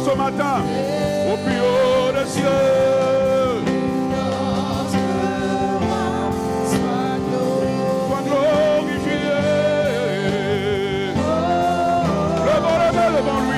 ce matin au plus haut des cieux. Sois glorifié. Levons les mains devant lui.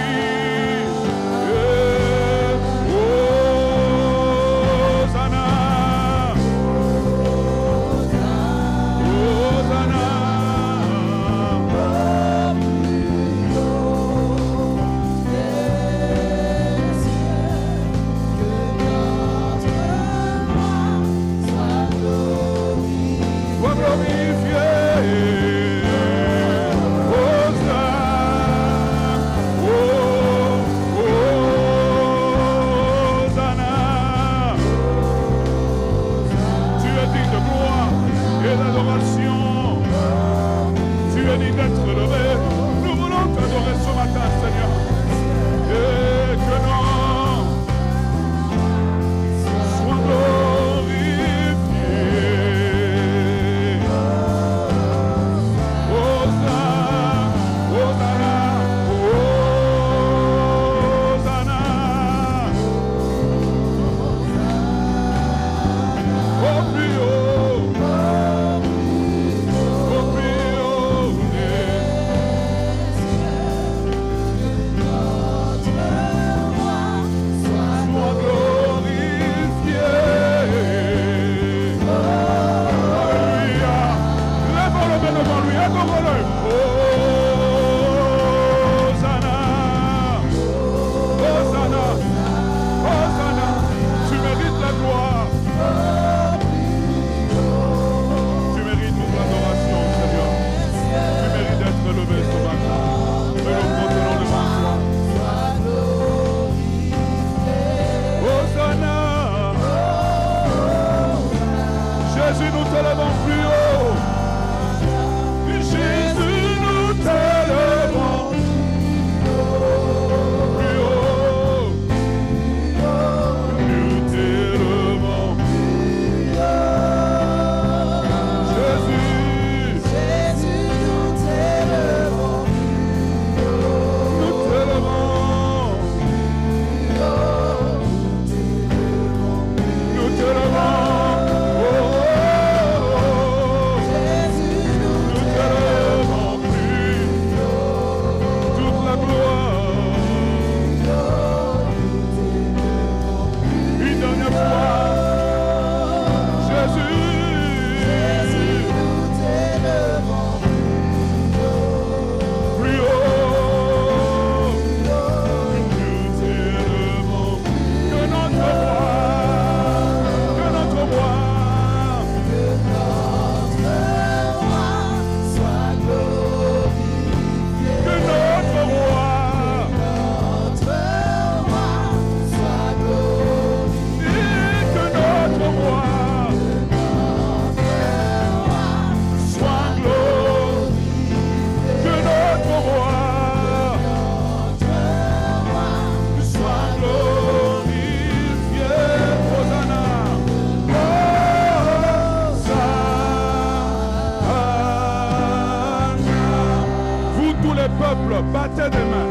Battez des mains,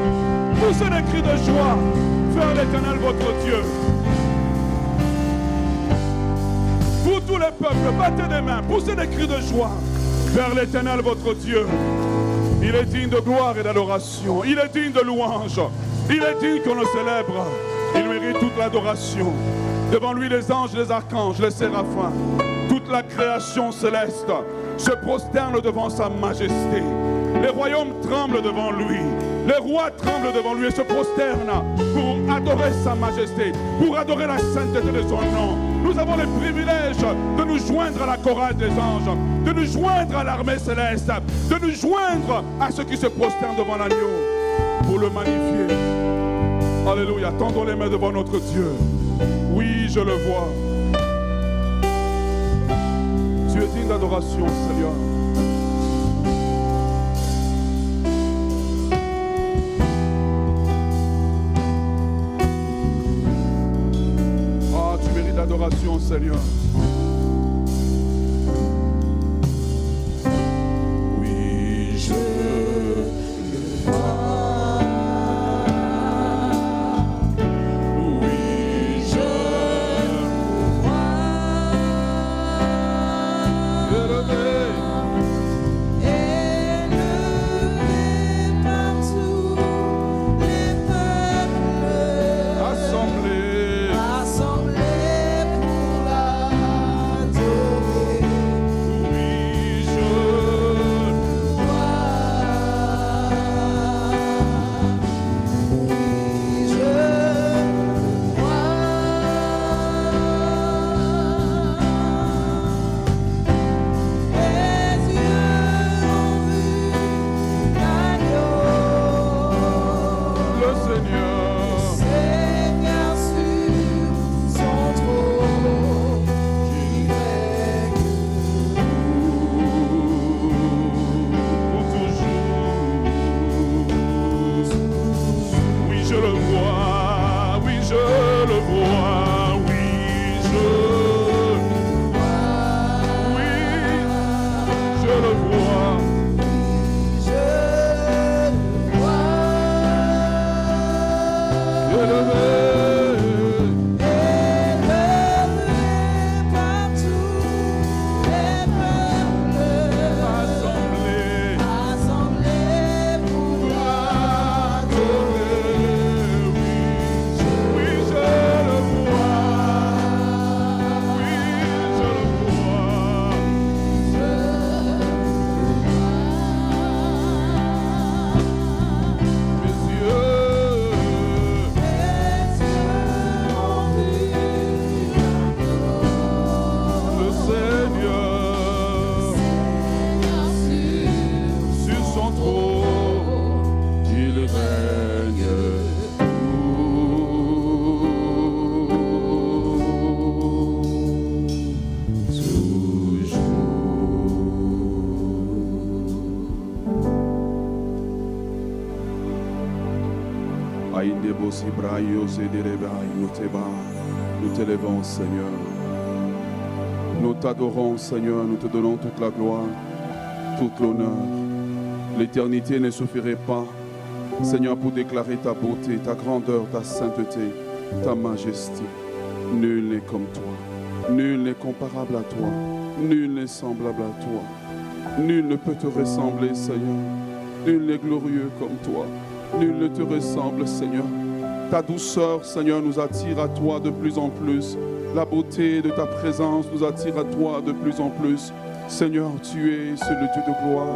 poussez des cris de joie vers l'Éternel votre Dieu. Vous tous les peuples, battez des mains, poussez des cris de joie vers l'Éternel votre Dieu. Il est digne de gloire et d'adoration, il est digne de louange, il est digne qu'on le célèbre, il mérite toute l'adoration. Devant lui les anges, les archanges, les séraphins, toute la création céleste se prosterne devant sa majesté. Les royaumes tremblent devant lui. Les rois tremblent devant lui et se prosternent pour adorer sa majesté, pour adorer la sainteté de son nom. Nous avons le privilège de nous joindre à la chorale des anges, de nous joindre à l'armée céleste, de nous joindre à ceux qui se prosternent devant l'agneau pour le magnifier. Alléluia, tendons les mains devant notre Dieu. Oui, je le vois. Tu es digne d'adoration, Seigneur. Adoration, Seigneur. Oui, je le vois. Nous t'élevons, Seigneur. Nous t'adorons, Seigneur. Nous te donnons toute la gloire, toute l'honneur. L'éternité ne suffirait pas, Seigneur, pour déclarer ta beauté, ta grandeur, ta sainteté, ta majesté. Nul n'est comme toi. Nul n'est comparable à toi. Nul n'est semblable à toi. Nul ne peut te ressembler, Seigneur. Nul n'est glorieux comme toi. Nul ne te ressemble, Seigneur. Ta douceur, Seigneur, nous attire à toi de plus en plus. La beauté de ta présence nous attire à toi de plus en plus. Seigneur, tu es le Dieu de gloire.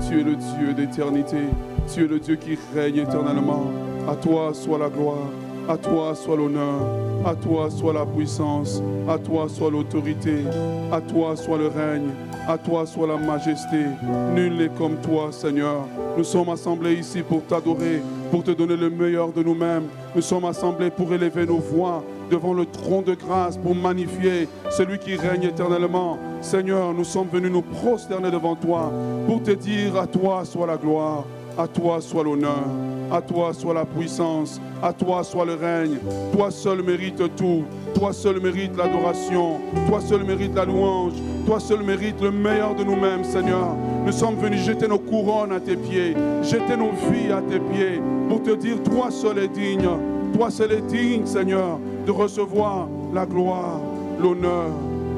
Tu es le Dieu d'éternité. Tu es le Dieu qui règne éternellement. À toi soit la gloire. À toi soit l'honneur. À toi soit la puissance. À toi soit l'autorité. À toi soit le règne. À toi soit la majesté. Nul n'est comme toi, Seigneur. Nous sommes assemblés ici pour t'adorer, pour te donner le meilleur de nous-mêmes. Nous sommes assemblés pour élever nos voix devant le trône de grâce, pour magnifier celui qui règne éternellement. Seigneur, nous sommes venus nous prosterner devant toi pour te dire: à toi soit la gloire, à toi soit l'honneur, à toi soit la puissance, à toi soit le règne. Toi seul mérites tout, toi seul mérites l'adoration, toi seul mérites la louange, toi seul mérites le meilleur de nous-mêmes, Seigneur. Nous sommes venus jeter nos couronnes à tes pieds, jeter nos vies à tes pieds, pour te dire: toi seul es digne, toi seul es digne, Seigneur, de recevoir la gloire, l'honneur,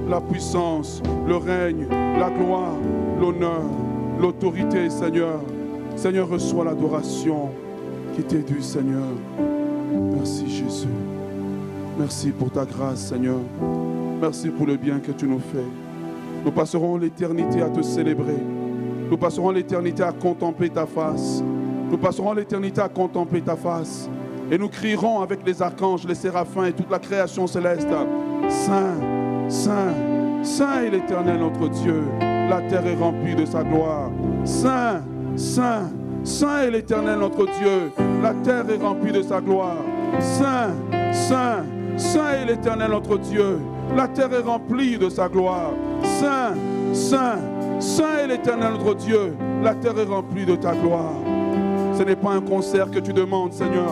la puissance, le règne, la gloire, l'honneur, l'autorité, Seigneur. Seigneur, reçois l'adoration qui t'est due, Seigneur. Merci, Jésus. Merci pour ta grâce, Seigneur. Merci pour le bien que tu nous fais. Nous passerons l'éternité à te célébrer. Nous passerons l'éternité à contempler ta face. Nous passerons l'éternité à contempler ta face. Et nous crierons avec les archanges, les séraphins et toute la création céleste: Saint, Saint, Saint est l'Éternel notre Dieu. La terre est remplie de sa gloire. Saint, Saint, Saint est l'Éternel notre Dieu. La terre est remplie de sa gloire. Saint, Saint, Saint est l'Éternel notre Dieu. La terre est remplie de sa gloire. Saint, Saint, Saint est l'Éternel notre Dieu. La terre est remplie de ta gloire. Ce n'est pas un concert que tu demandes, Seigneur,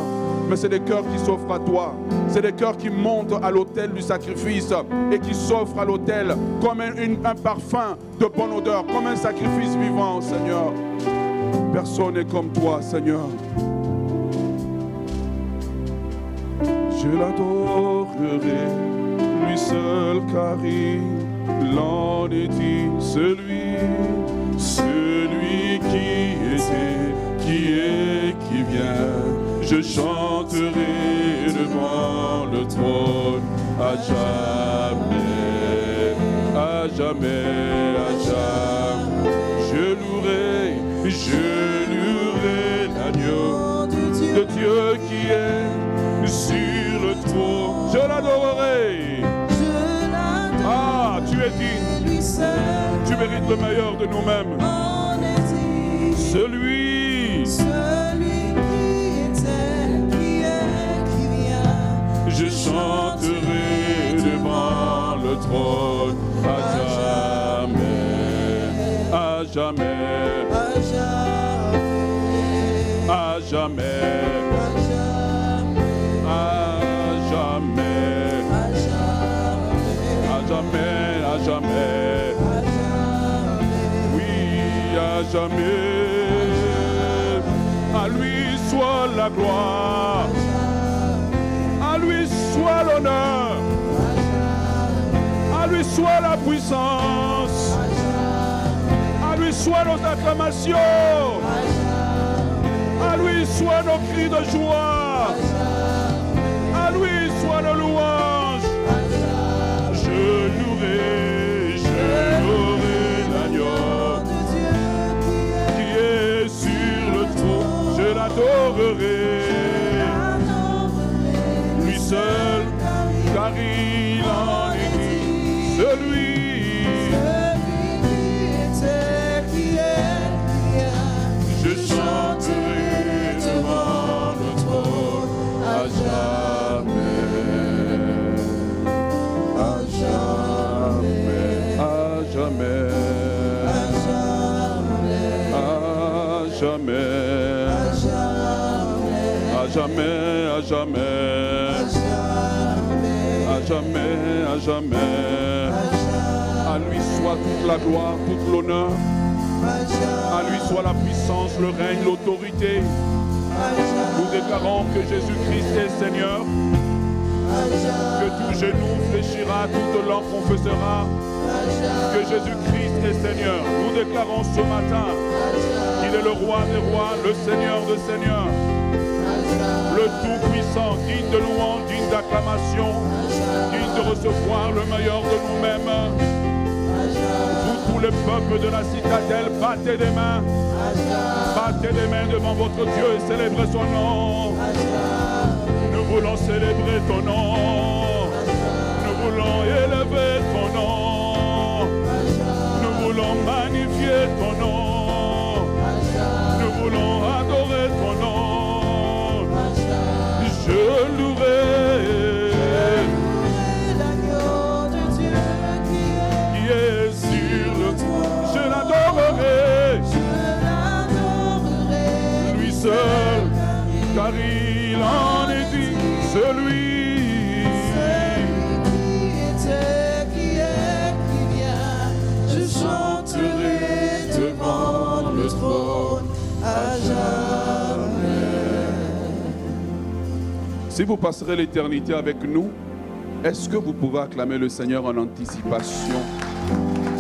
mais c'est des cœurs qui s'offrent à toi. C'est des cœurs qui montent à l'autel du sacrifice et qui s'offrent à l'autel comme un parfum de bonne odeur, comme un sacrifice vivant, Seigneur. Personne n'est comme toi, Seigneur. Je l'adorerai, lui seul, car il en est digne. Celui qui était, qui est, qui vient. Je chanterai devant le trône à jamais, à jamais, à jamais. Je louerai l'agneau de Dieu qui est sur le trône. Je l'adorerai. Ah, tu es digne. Tu mérites le meilleur de nous-mêmes. Celui je chanterai devant le trône à jamais, à jamais, à jamais, à jamais, à jamais, à jamais, oui, à jamais. À lui soit la gloire. À lui soit l'honneur, à lui soit la puissance, à lui soit nos acclamations, à lui soit nos cris de joie, à lui soit nos louanges. Je louerai l'agneau qui est sur le trône, je l'adorerai. Seul, car il en est digne. Celui qui est, je chanterai devant le trône à jamais. jamais, à jamais, à jamais, à jamais. À lui soit toute la gloire, toute l'honneur. À lui soit la puissance, le règne, l'autorité. Nous déclarons que Jésus-Christ est Seigneur. Que tout genou fléchira, toute langue confessera que Jésus-Christ est Seigneur. Nous déclarons ce matin qu'il est le roi des rois, le Seigneur des seigneurs, le tout-puissant, digne de louange, digne d'acclamation, digne de recevoir le meilleur de nous-mêmes. Vous, tous les peuples de la citadelle, battez des mains devant votre Dieu et célébrez son nom. Nous voulons célébrer ton nom. Nous voulons élever ton nom. Nous voulons magnifier ton nom. Nous voulons adorer ton nom. Je louerai l'agneau de Dieu qui est sur le trône. Je l'adorerai. Lui seul, car il en est digne. Celui qui vient, je chanterai devant le trône à jamais. Si vous passerez l'éternité avec nous, est-ce que vous pouvez acclamer le Seigneur en anticipation?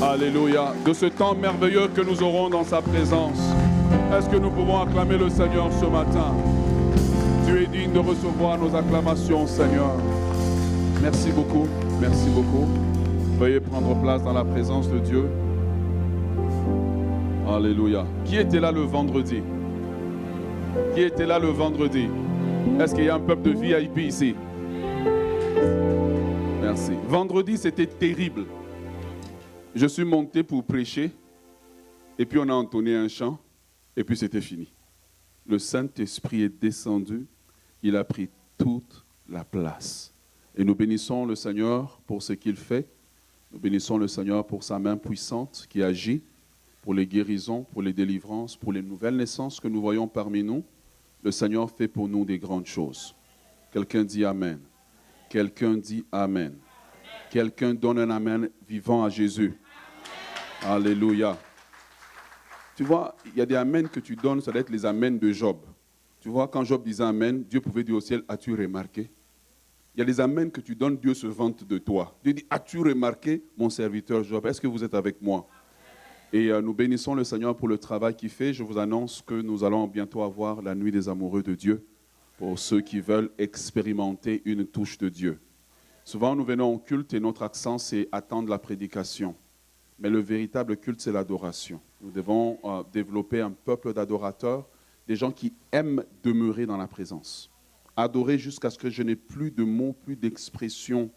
Alléluia. De ce temps merveilleux que nous aurons dans sa présence. Est-ce que nous pouvons acclamer le Seigneur ce matin? Tu es digne de recevoir nos acclamations, Seigneur. Merci beaucoup. Merci beaucoup. Veuillez prendre place dans la présence de Dieu. Alléluia. Qui était là le vendredi? Qui était là le vendredi? Est-ce qu'il y a un peuple de VIP ici? Merci. Vendredi, c'était terrible. Je suis monté pour prêcher. Et puis on a entonné un chant. Et puis c'était fini. Le Saint-Esprit est descendu. Il a pris toute la place. Et nous bénissons le Seigneur pour ce qu'il fait. Nous bénissons le Seigneur pour sa main puissante qui agit, pour les guérisons, pour les délivrances, pour les nouvelles naissances que nous voyons parmi nous. Le Seigneur fait pour nous des grandes choses. Quelqu'un dit Amen. Quelqu'un dit Amen. Quelqu'un donne un Amen vivant à Jésus. Alléluia. Tu vois, il y a des Amen que tu donnes, ça doit être les Amen de Job. Tu vois, quand Job disait Amen, Dieu pouvait dire au ciel, as-tu remarqué? Il y a des Amen que tu donnes, Dieu se vante de toi. Dieu dit, as-tu remarqué mon serviteur Job? Est-ce que vous êtes avec moi? Et nous bénissons le Seigneur pour le travail qu'il fait. Je vous annonce que nous allons bientôt avoir la nuit des amoureux de Dieu pour ceux qui veulent expérimenter une touche de Dieu. Souvent, nous venons au culte et notre accent, c'est attendre la prédication. Mais le véritable culte, c'est l'adoration. Nous devons développer un peuple d'adorateurs, des gens qui aiment demeurer dans la présence. Adorer jusqu'à ce que je n'ai plus de mots, plus d'expressions,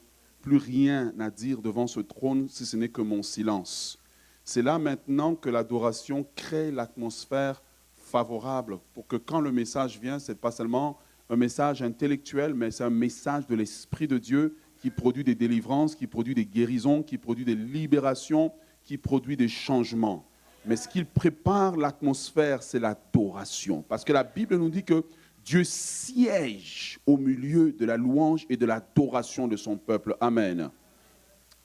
plus rien à dire devant ce trône, si ce n'est que mon silence. C'est là maintenant que l'adoration crée l'atmosphère favorable pour que quand le message vient, ce n'est pas seulement un message intellectuel, mais c'est un message de l'Esprit de Dieu qui produit des délivrances, qui produit des guérisons, qui produit des libérations, qui produit des changements. Mais ce qui prépare l'atmosphère, c'est l'adoration. Parce que la Bible nous dit que Dieu siège au milieu de la louange et de l'adoration de son peuple. Amen.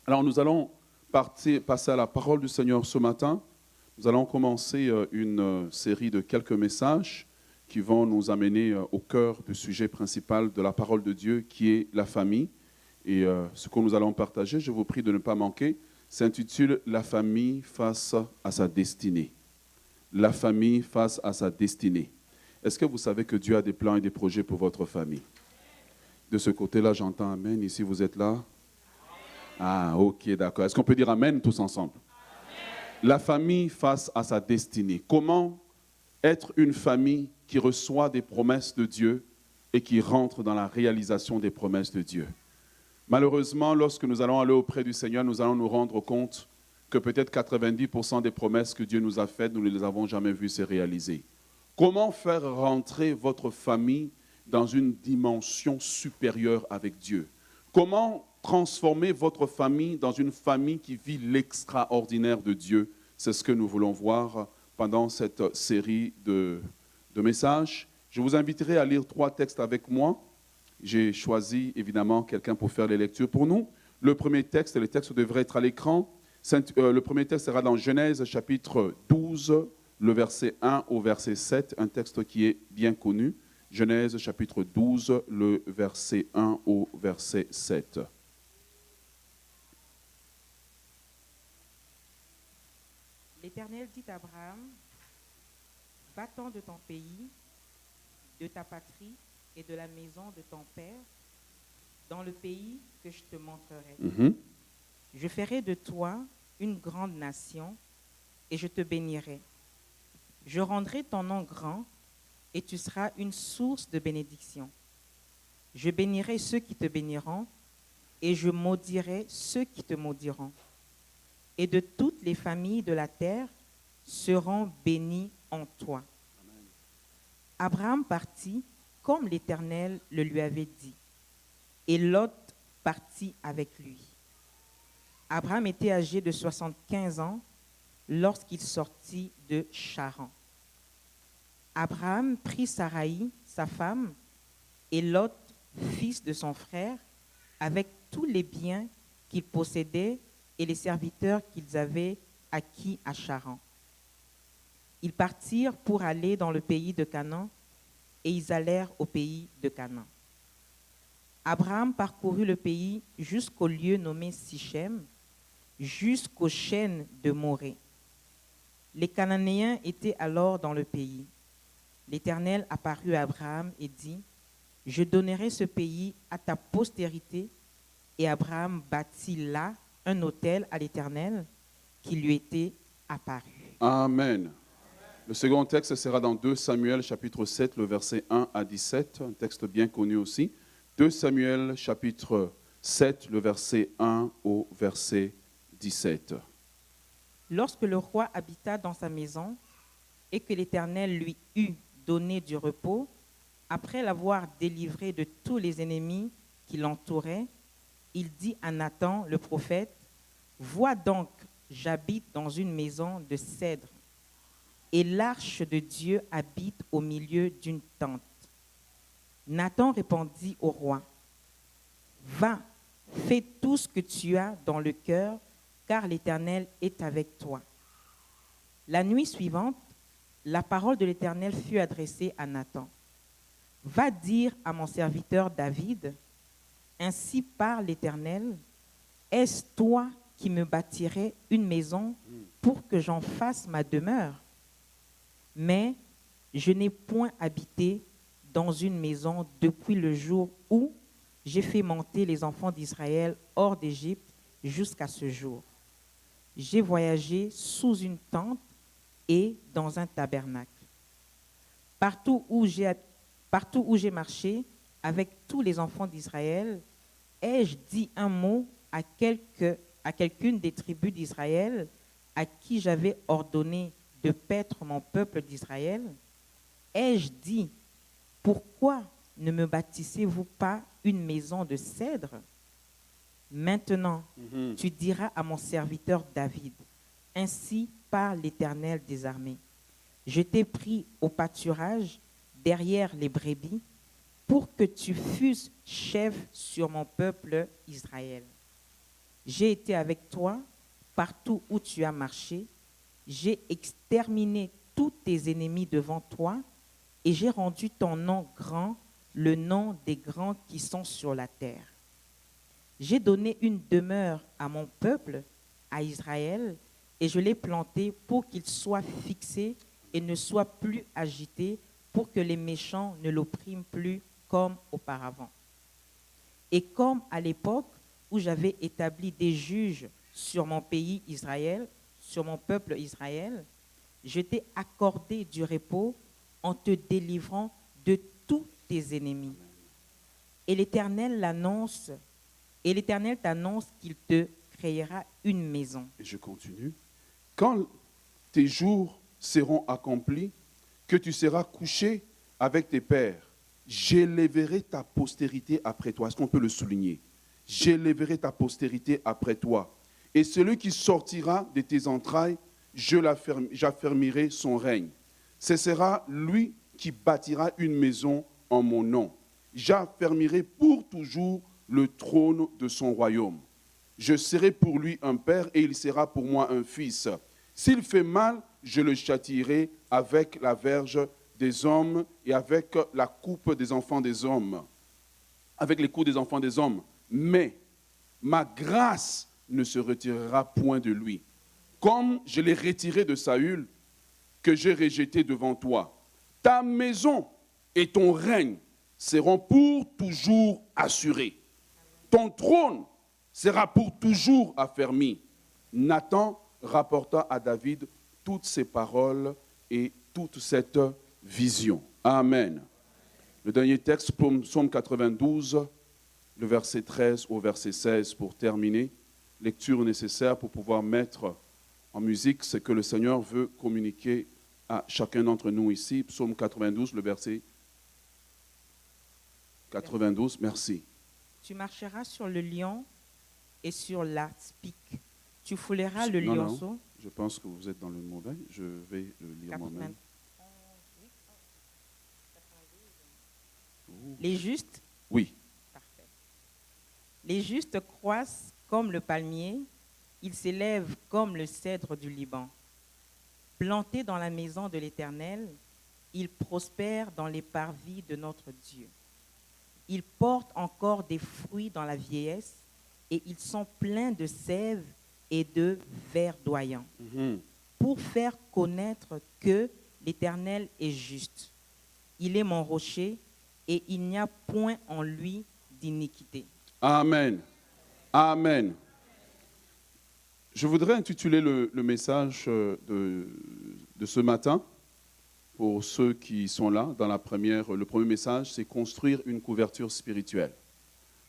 Alors nous allons passer à la parole du Seigneur ce matin. Nous allons commencer une série de quelques messages qui vont nous amener au cœur du sujet principal de la parole de Dieu, qui est la famille. Et ce que nous allons partager, je vous prie de ne pas manquer, s'intitule « La famille face à sa destinée ». La famille face à sa destinée. Est-ce que vous savez que Dieu a des plans et des projets pour votre famille? De ce côté-là, j'entends Amen. Ici, vous êtes là? Ah, ok, d'accord. Est-ce qu'on peut dire Amen tous ensemble? Amen. La famille face à sa destinée. Comment être une famille qui reçoit des promesses de Dieu et qui rentre dans la réalisation des promesses de Dieu? Malheureusement, lorsque nous allons aller auprès du Seigneur, nous allons nous rendre compte que peut-être 90% des promesses que Dieu nous a faites, nous ne les avons jamais vues se réaliser. Comment faire rentrer votre famille dans une dimension supérieure avec Dieu? Comment transformer votre famille dans une famille qui vit l'extraordinaire de Dieu? C'est ce que nous voulons voir pendant cette série de messages Je vous inviterai à lire 3 textes avec moi. J'ai choisi évidemment quelqu'un pour faire les lectures pour nous. Le premier texte, et le texte devrait être à l'écran. Le premier texte sera dans Genèse chapitre 12, le verset 1 au verset 7, un texte qui est bien connu. Genèse chapitre 12, le verset 1 au verset 7. L'Éternel dit à Abraham, va-t'en de ton pays, de ta patrie et de la maison de ton père, dans le pays que je te montrerai. Je ferai de toi une grande nation et je te bénirai. Je rendrai ton nom grand et tu seras une source de bénédiction. Je bénirai ceux qui te béniront et je maudirai ceux qui te maudiront. Et de toutes les familles de la terre seront bénies en toi. Abraham partit comme l'Éternel le lui avait dit, et Lot partit avec lui. Abraham était âgé de 75 ans lorsqu'il sortit de Charan. Abraham prit Saraï, sa femme, et Lot, fils de son frère, avec tous les biens qu'ils possédaient et les serviteurs qu'ils avaient acquis à Charan. Ils partirent pour aller dans le pays de Canaan, et ils allèrent au pays de Canaan. Abraham parcourut le pays jusqu'au lieu nommé Sichem, jusqu'aux chênes de Morée. Les Cananéens étaient alors dans le pays. L'Éternel apparut à Abraham et dit, « Je donnerai ce pays à ta postérité. » Et Abraham bâtit là un autel à l'Éternel qui lui était apparu. Amen. Le second texte sera dans 2 Samuel chapitre 7, le verset 1 à 17, un texte bien connu aussi. 2 Samuel chapitre 7, le verset 1 au verset 17. Lorsque le roi habita dans sa maison et que l'Éternel lui eut donné du repos, après l'avoir délivré de tous les ennemis qui l'entouraient, il dit à Nathan, le prophète, « Vois donc, j'habite dans une maison de cèdre, et l'arche de Dieu habite au milieu d'une tente. » Nathan répondit au roi, « Va, fais tout ce que tu as dans le cœur, car l'Éternel est avec toi. » La nuit suivante, la parole de l'Éternel fut adressée à Nathan. « Va dire à mon serviteur David, ainsi parle l'Éternel, est-ce toi qui me bâtirais une maison pour que j'en fasse ma demeure? Mais je n'ai point habité dans une maison depuis le jour où j'ai fait monter les enfants d'Israël hors d'Égypte jusqu'à ce jour. J'ai voyagé sous une tente et dans un tabernacle. Partout où j'ai marché avec tous les enfants d'Israël, ai-je dit un mot à quelqu'une des tribus d'Israël à qui j'avais ordonné de paître mon peuple d'Israël? Ai-je dit, pourquoi ne me bâtissez-vous pas une maison de cèdre? Maintenant, tu diras à mon serviteur David, ainsi parle l'Éternel des armées. Je t'ai pris au pâturage derrière les brebis pour que tu fusses chef sur mon peuple Israël. J'ai été avec toi partout où tu as marché. J'ai exterminé tous tes ennemis devant toi et j'ai rendu ton nom grand, le nom des grands qui sont sur la terre. J'ai donné une demeure à mon peuple, à Israël, et je l'ai planté pour qu'il soit fixé et ne soit plus agité, pour que les méchants ne l'oppriment plus comme auparavant. Et comme à l'époque où j'avais établi des juges sur mon pays Israël, sur mon peuple Israël, je t'ai accordé du repos en te délivrant de tous tes ennemis. Et l'Éternel t'annonce qu'il te créera une maison. Et je continue. Quand tes jours seront accomplis, que tu seras couché avec tes pères, j'élèverai ta postérité après toi. Est-ce qu'on peut le souligner? J'élèverai ta postérité après toi. Et celui qui sortira de tes entrailles, j'affermirai son règne. Ce sera lui qui bâtira une maison en mon nom. J'affermirai pour toujours le trône de son royaume. Je serai pour lui un père et il sera pour moi un fils. S'il fait mal, je le châtierai avec la verge des hommes et avec la coupe des enfants des hommes. Avec les coups des enfants des hommes. Mais ma grâce ne se retirera point de lui. Comme je l'ai retiré de Saül, que j'ai rejeté devant toi. Ta maison et ton règne seront pour toujours assurés. Ton trône sera pour toujours affermi. Nathan rapporta à David toutes ces paroles et toute cette vision. Amen. Le dernier texte, Psaume 92, le verset 13 au verset 16 pour terminer. Lecture nécessaire pour pouvoir mettre en musique ce que le Seigneur veut communiquer à chacun d'entre nous ici. Psaume 92, le verset 92, merci. Tu marcheras sur le lion et sur l'aspic. Tu fouleras le Non, lionceau. non, je pense que vous êtes dans le mauvais. Je vais le lire moi-même. Les justes, Oui. parfait. Les justes croissent comme le palmier, ils s'élèvent comme le cèdre du Liban. Plantés dans la maison de l'Éternel, ils prospèrent dans les parvis de notre Dieu. Ils portent encore des fruits dans la vieillesse et ils sont pleins de sève et de verdoyants pour faire connaître que l'Éternel est juste. Il est mon rocher et il n'y a point en lui d'iniquité. Amen. Amen. Je voudrais intituler le message de ce matin, pour ceux qui sont là, dans le premier message, c'est construire une couverture spirituelle.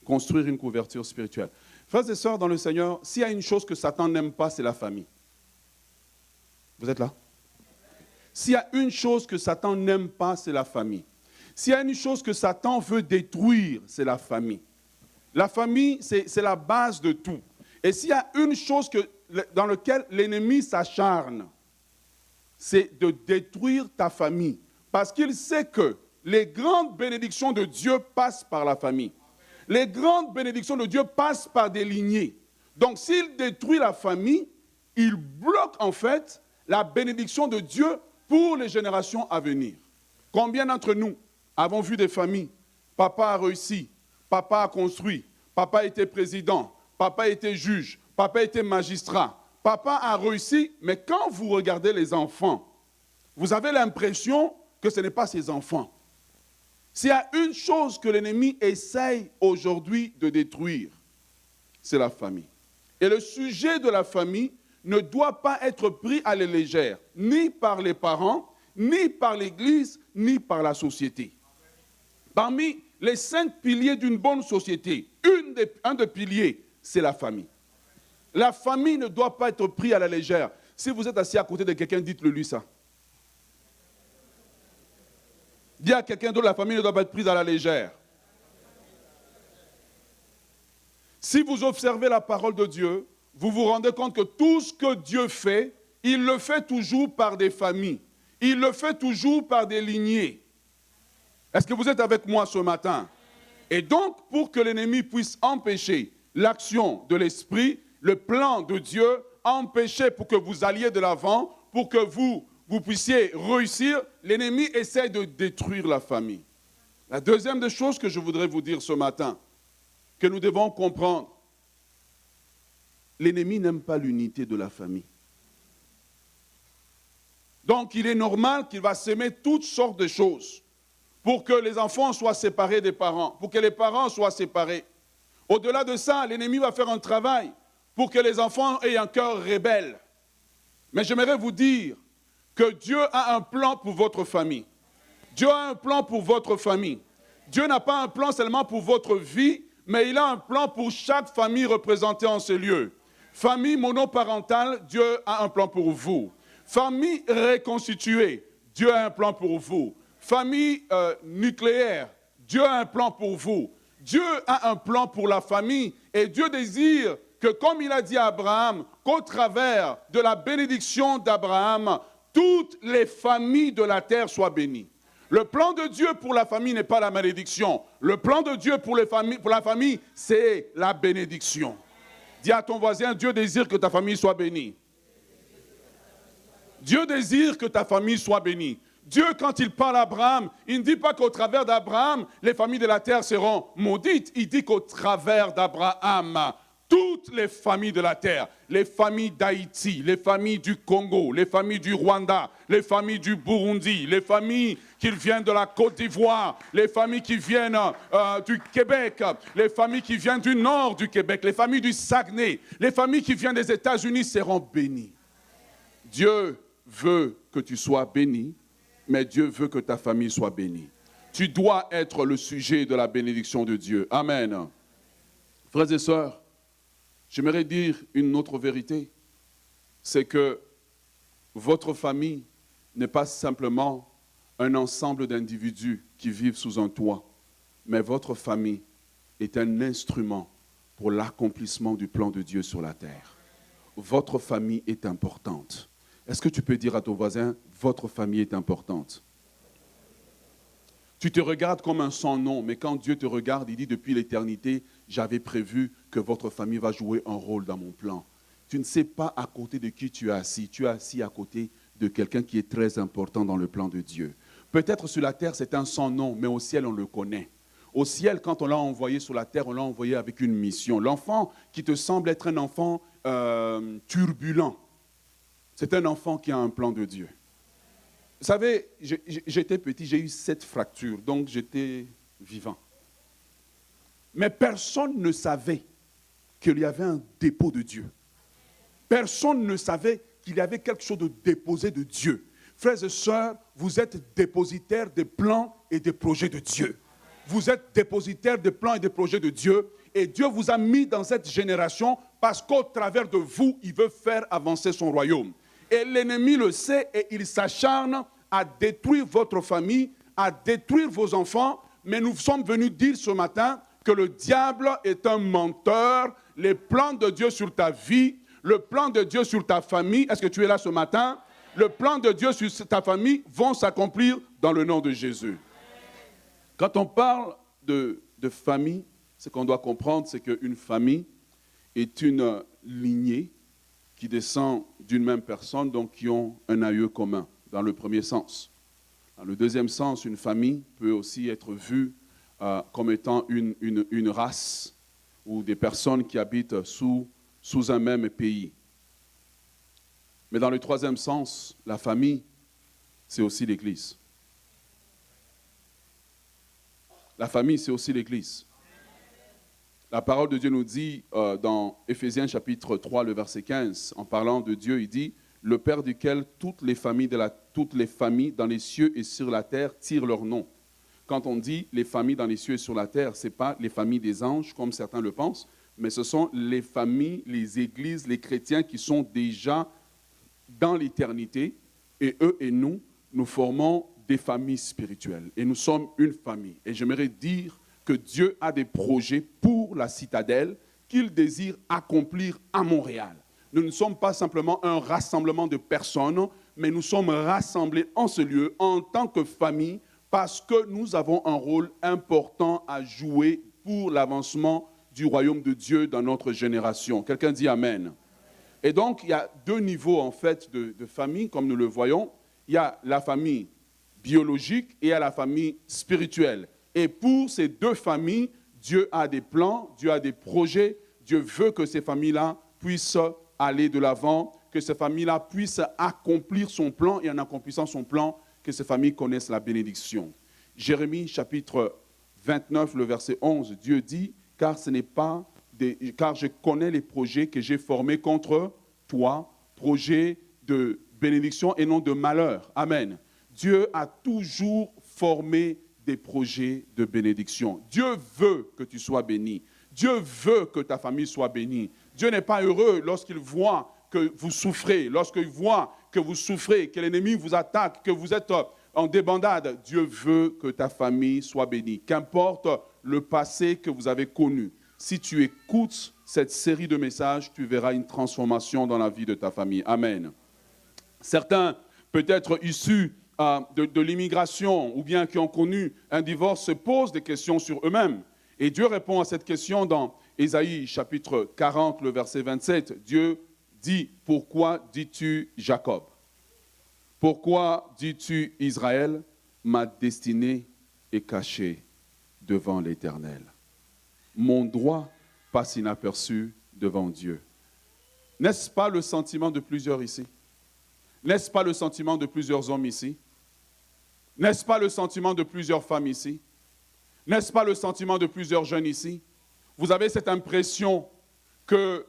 Construire une couverture spirituelle. Frères et sœurs dans le Seigneur, s'il y a une chose que Satan n'aime pas, c'est la famille. Vous êtes là? S'il y a une chose que Satan n'aime pas, c'est la famille. S'il y a une chose que Satan veut détruire, c'est la famille. La famille, c'est la base de tout. Et s'il y a une chose dans laquelle l'ennemi s'acharne, c'est de détruire ta famille. Parce qu'il sait que les grandes bénédictions de Dieu passent par la famille. Les grandes bénédictions de Dieu passent par des lignées. Donc s'il détruit la famille, il bloque en fait la bénédiction de Dieu pour les générations à venir. Combien d'entre nous avons vu des familles? Papa a réussi, papa a construit, papa a été président, papa a été juge, papa a été magistrat. Papa a réussi, mais quand vous regardez les enfants, vous avez l'impression que ce n'est pas ses enfants. S'il y a une chose que l'ennemi essaye aujourd'hui de détruire, c'est la famille. Et le sujet de la famille ne doit pas être pris à la légère, ni par les parents, ni par l'Église, ni par la société. Parmi les 5 piliers d'une bonne société, un des piliers, c'est la famille. La famille ne doit pas être prise à la légère. Si vous êtes assis à côté de quelqu'un, dites-le lui ça. Dis à quelqu'un d'autre, la famille ne doit pas être prise à la légère. Si vous observez la parole de Dieu, vous vous rendez compte que tout ce que Dieu fait, il le fait toujours par des familles. Il le fait toujours par des lignées. Est-ce que vous êtes avec moi ce matin? Et donc, pour que l'ennemi puisse empêcher l'action de l'esprit, le plan de Dieu, empêcher pour que vous alliez de l'avant, pour que vous puissiez réussir, l'ennemi essaie de détruire la famille. La deuxième des choses que je voudrais vous dire ce matin, que nous devons comprendre, l'ennemi n'aime pas l'unité de la famille. Donc, il est normal qu'il va s'aimer toutes sortes de choses pour que les enfants soient séparés des parents, pour que les parents soient séparés. Au-delà de ça, l'ennemi va faire un travail pour que les enfants aient un cœur rebelle. Mais j'aimerais vous dire que Dieu a un plan pour votre famille. Dieu a un plan pour votre famille. Dieu n'a pas un plan seulement pour votre vie, mais il a un plan pour chaque famille représentée en ce lieu. Famille monoparentale, Dieu a un plan pour vous. Famille reconstituée, Dieu a un plan pour vous. Famille nucléaire, Dieu a un plan pour vous. Dieu a un plan pour la famille et Dieu désire que, comme il a dit à Abraham, qu'au travers de la bénédiction d'Abraham, toutes les familles de la terre soient bénies. Le plan de Dieu pour la famille n'est pas la malédiction. Le plan de Dieu pour la famille, c'est la bénédiction. Dis à ton voisin, Dieu désire que ta famille soit bénie. Dieu désire que ta famille soit bénie. Dieu, quand il parle à Abraham, il ne dit pas qu'au travers d'Abraham, les familles de la terre seront maudites. Il dit qu'au travers d'Abraham, toutes les familles de la terre, les familles d'Haïti, les familles du Congo, les familles du Rwanda, les familles du Burundi, les familles qui viennent de la Côte d'Ivoire, les familles qui viennent du Québec, les familles qui viennent du nord du Québec, les familles du Saguenay, les familles qui viennent des États-Unis seront bénies. Dieu veut que tu sois béni, mais Dieu veut que ta famille soit bénie. Tu dois être le sujet de la bénédiction de Dieu. Amen. Frères et sœurs, j'aimerais dire une autre vérité, c'est que votre famille n'est pas simplement un ensemble d'individus qui vivent sous un toit, mais votre famille est un instrument pour l'accomplissement du plan de Dieu sur la terre. Votre famille est importante. Est-ce que tu peux dire à ton voisin, votre famille est importante? Tu te regardes comme un sans-nom, mais quand Dieu te regarde, il dit depuis l'éternité, j'avais prévu que votre famille va jouer un rôle dans mon plan. Tu ne sais pas à côté de qui tu es assis. Tu es assis à côté de quelqu'un qui est très important dans le plan de Dieu. Peut-être sur la terre, c'est un sans-nom, mais au ciel, on le connaît. Au ciel, quand on l'a envoyé sur la terre, on l'a envoyé avec une mission. L'enfant qui te semble être un enfant turbulent, c'est un enfant qui a un plan de Dieu. Vous savez, j'étais petit, j'ai eu 7 fractures, donc j'étais vivant. Mais personne ne savait qu'il y avait un dépôt de Dieu. Personne ne savait qu'il y avait quelque chose de déposé de Dieu. Frères et sœurs, vous êtes dépositaires des plans et des projets de Dieu. Vous êtes dépositaires des plans et des projets de Dieu. Et Dieu vous a mis dans cette génération parce qu'au travers de vous, il veut faire avancer son royaume. Et l'ennemi le sait et il s'acharne à détruire votre famille, à détruire vos enfants. Mais nous sommes venus dire ce matin que le diable est un menteur. Les plans de Dieu sur ta vie, le plan de Dieu sur ta famille, est-ce que tu es là ce matin? Le plan de Dieu sur ta famille vont s'accomplir dans le nom de Jésus. Quand on parle de famille, ce qu'on doit comprendre, c'est qu'une famille est une lignée qui descend d'une même personne, donc qui ont un aïeux commun, dans le premier sens. Dans le deuxième sens, une famille peut aussi être vue comme étant une race ou des personnes qui habitent sous un même pays. Mais dans le troisième sens, la famille, c'est aussi l'Église. La famille, c'est aussi l'Église. La parole de Dieu nous dit dans Éphésiens chapitre 3, le verset 15, en parlant de Dieu, il dit « Le Père duquel toutes les familles dans les cieux et sur la terre tirent leur nom ». Quand on dit les familles dans les cieux et sur la terre, ce n'est pas les familles des anges, comme certains le pensent, mais ce sont les familles, les églises, les chrétiens qui sont déjà dans l'éternité. Et eux et nous formons des familles spirituelles. Et nous sommes une famille. Et j'aimerais dire que Dieu a des projets pour la citadelle qu'il désire accomplir à Montréal. Nous ne sommes pas simplement un rassemblement de personnes, mais nous sommes rassemblés en ce lieu en tant que famille parce que nous avons un rôle important à jouer pour l'avancement du royaume de Dieu dans notre génération. Quelqu'un dit Amen. Et donc, il y a 2 niveaux en fait de famille, comme nous le voyons. Il y a la famille biologique et il y a la famille spirituelle. Et pour ces 2 familles, Dieu a des plans, Dieu a des projets. Dieu veut que ces familles-là puissent aller de l'avant, que ces familles-là puissent accomplir son plan et en accomplissant son plan, que ces familles connaissent la bénédiction. Jérémie chapitre 29, le verset 11, Dieu dit « Car je connais les projets que j'ai formés contre toi, projets de bénédiction et non de malheur. » Amen. Dieu a toujours formé des projets de bénédiction. Dieu veut que tu sois béni. Dieu veut que ta famille soit bénie. Dieu n'est pas heureux lorsqu'il voit que vous souffrez, lorsqu'il voit que vous souffrez, que l'ennemi vous attaque, que vous êtes en débandade. Dieu veut que ta famille soit bénie. Qu'importe le passé que vous avez connu, si tu écoutes cette série de messages, tu verras une transformation dans la vie de ta famille. Amen. Certains, peut-être issus de l'immigration ou bien qui ont connu un divorce se posent des questions sur eux-mêmes. Et Dieu répond à cette question dans Ésaïe chapitre 40, le verset 27. Dieu dit, « Pourquoi dis-tu Jacob? Pourquoi dis-tu Israël? Ma destinée est cachée devant l'Éternel. Mon droit passe inaperçu devant Dieu. » N'est-ce pas le sentiment de plusieurs ici? N'est-ce pas le sentiment de plusieurs hommes ici? N'est-ce pas le sentiment de plusieurs femmes ici? N'est-ce pas le sentiment de plusieurs jeunes ici? Vous avez cette impression que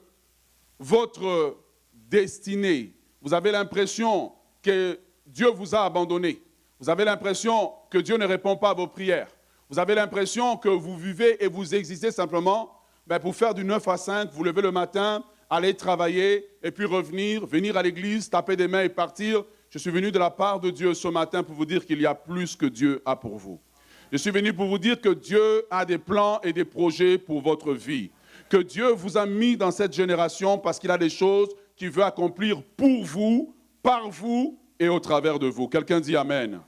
votre destinée, vous avez l'impression que Dieu vous a abandonné. Vous avez l'impression que Dieu ne répond pas à vos prières. Vous avez l'impression que vous vivez et vous existez simplement pour faire du 9 à 5, vous levez le matin, aller travailler et puis revenir, venir à l'église, taper des mains et partir. Je suis venu de la part de Dieu ce matin pour vous dire qu'il y a plus que Dieu a pour vous. Je suis venu pour vous dire que Dieu a des plans et des projets pour votre vie. Que Dieu vous a mis dans cette génération parce qu'il a des choses qu'il veut accomplir pour vous, par vous et au travers de vous. Quelqu'un dit Amen.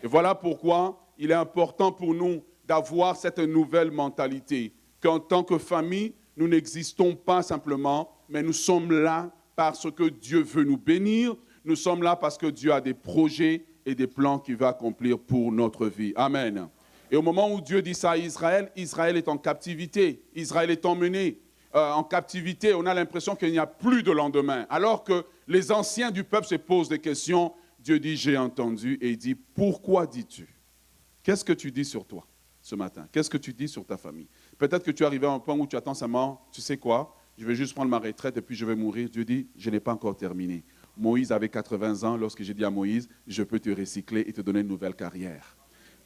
Et voilà pourquoi il est important pour nous d'avoir cette nouvelle mentalité. Qu'en tant que famille, nous n'existons pas simplement, mais nous sommes là parce que Dieu veut nous bénir. Nous sommes là parce que Dieu a des projets et des plans qu'il veut accomplir pour notre vie. Amen. Et au moment où Dieu dit ça à Israël, Israël est en captivité. Israël est emmené en captivité. On a l'impression qu'il n'y a plus de lendemain. Alors que les anciens du peuple se posent des questions, Dieu dit, j'ai entendu, et il dit, pourquoi dis-tu? Qu'est-ce que tu dis sur toi ce matin? Qu'est-ce que tu dis sur ta famille? Peut-être que tu es arrivé à un point où tu attends seulement, tu sais quoi, je vais juste prendre ma retraite et puis je vais mourir. Dieu dit, je n'ai pas encore terminé. Moïse avait 80 ans lorsque j'ai dit à Moïse, je peux te recycler et te donner une nouvelle carrière.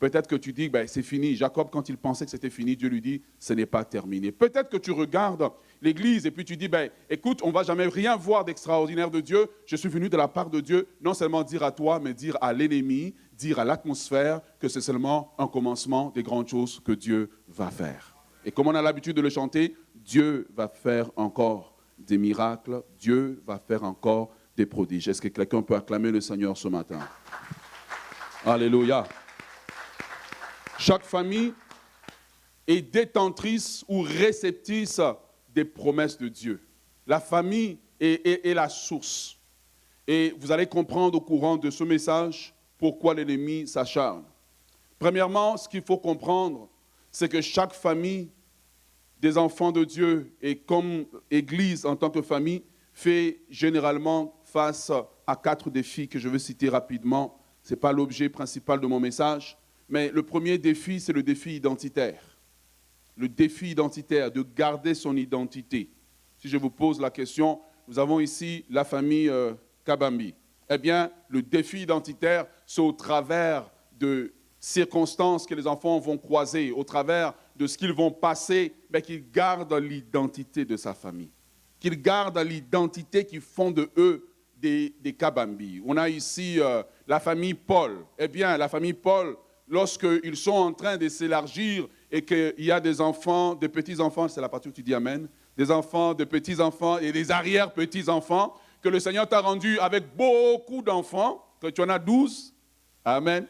Peut-être que tu dis, c'est fini. Jacob, quand il pensait que c'était fini, Dieu lui dit, ce n'est pas terminé. Peut-être que tu regardes l'église et puis tu dis, écoute, on ne va jamais rien voir d'extraordinaire de Dieu. Je suis venu de la part de Dieu, non seulement dire à toi, mais dire à l'ennemi, dire à l'atmosphère que c'est seulement un commencement des grandes choses que Dieu va faire. Et comme on a l'habitude de le chanter, Dieu va faire encore des miracles, Dieu va faire encore des prodiges. Est-ce que quelqu'un peut acclamer le Seigneur ce matin? Alléluia. Chaque famille est détentrice ou réceptrice des promesses de Dieu. La famille est la source. Et vous allez comprendre au courant de ce message pourquoi l'ennemi s'acharne. Premièrement, ce qu'il faut comprendre, c'est que chaque famille des enfants de Dieu et comme Église en tant que famille fait généralement face à 4 défis que je veux citer rapidement. Ce n'est pas l'objet principal de mon message. Mais le premier défi, c'est le défi identitaire. Le défi identitaire, de garder son identité. Si je vous pose la question, nous avons ici la famille Kabambi. Eh bien, le défi identitaire, c'est au travers de circonstances que les enfants vont croiser, au travers de ce qu'ils vont passer, qu'ils gardent l'identité de sa famille. Qu'ils gardent l'identité qui font de eux des Kabambi. On a ici la famille Paul. Eh bien, la famille Paul, lorsqu'ils sont en train de s'élargir et qu'il y a des enfants, des petits-enfants, c'est la partie où tu dis Amen, des enfants, des petits-enfants et des arrière-petits-enfants, que le Seigneur t'a rendu avec beaucoup d'enfants, que tu en as 12. Amen.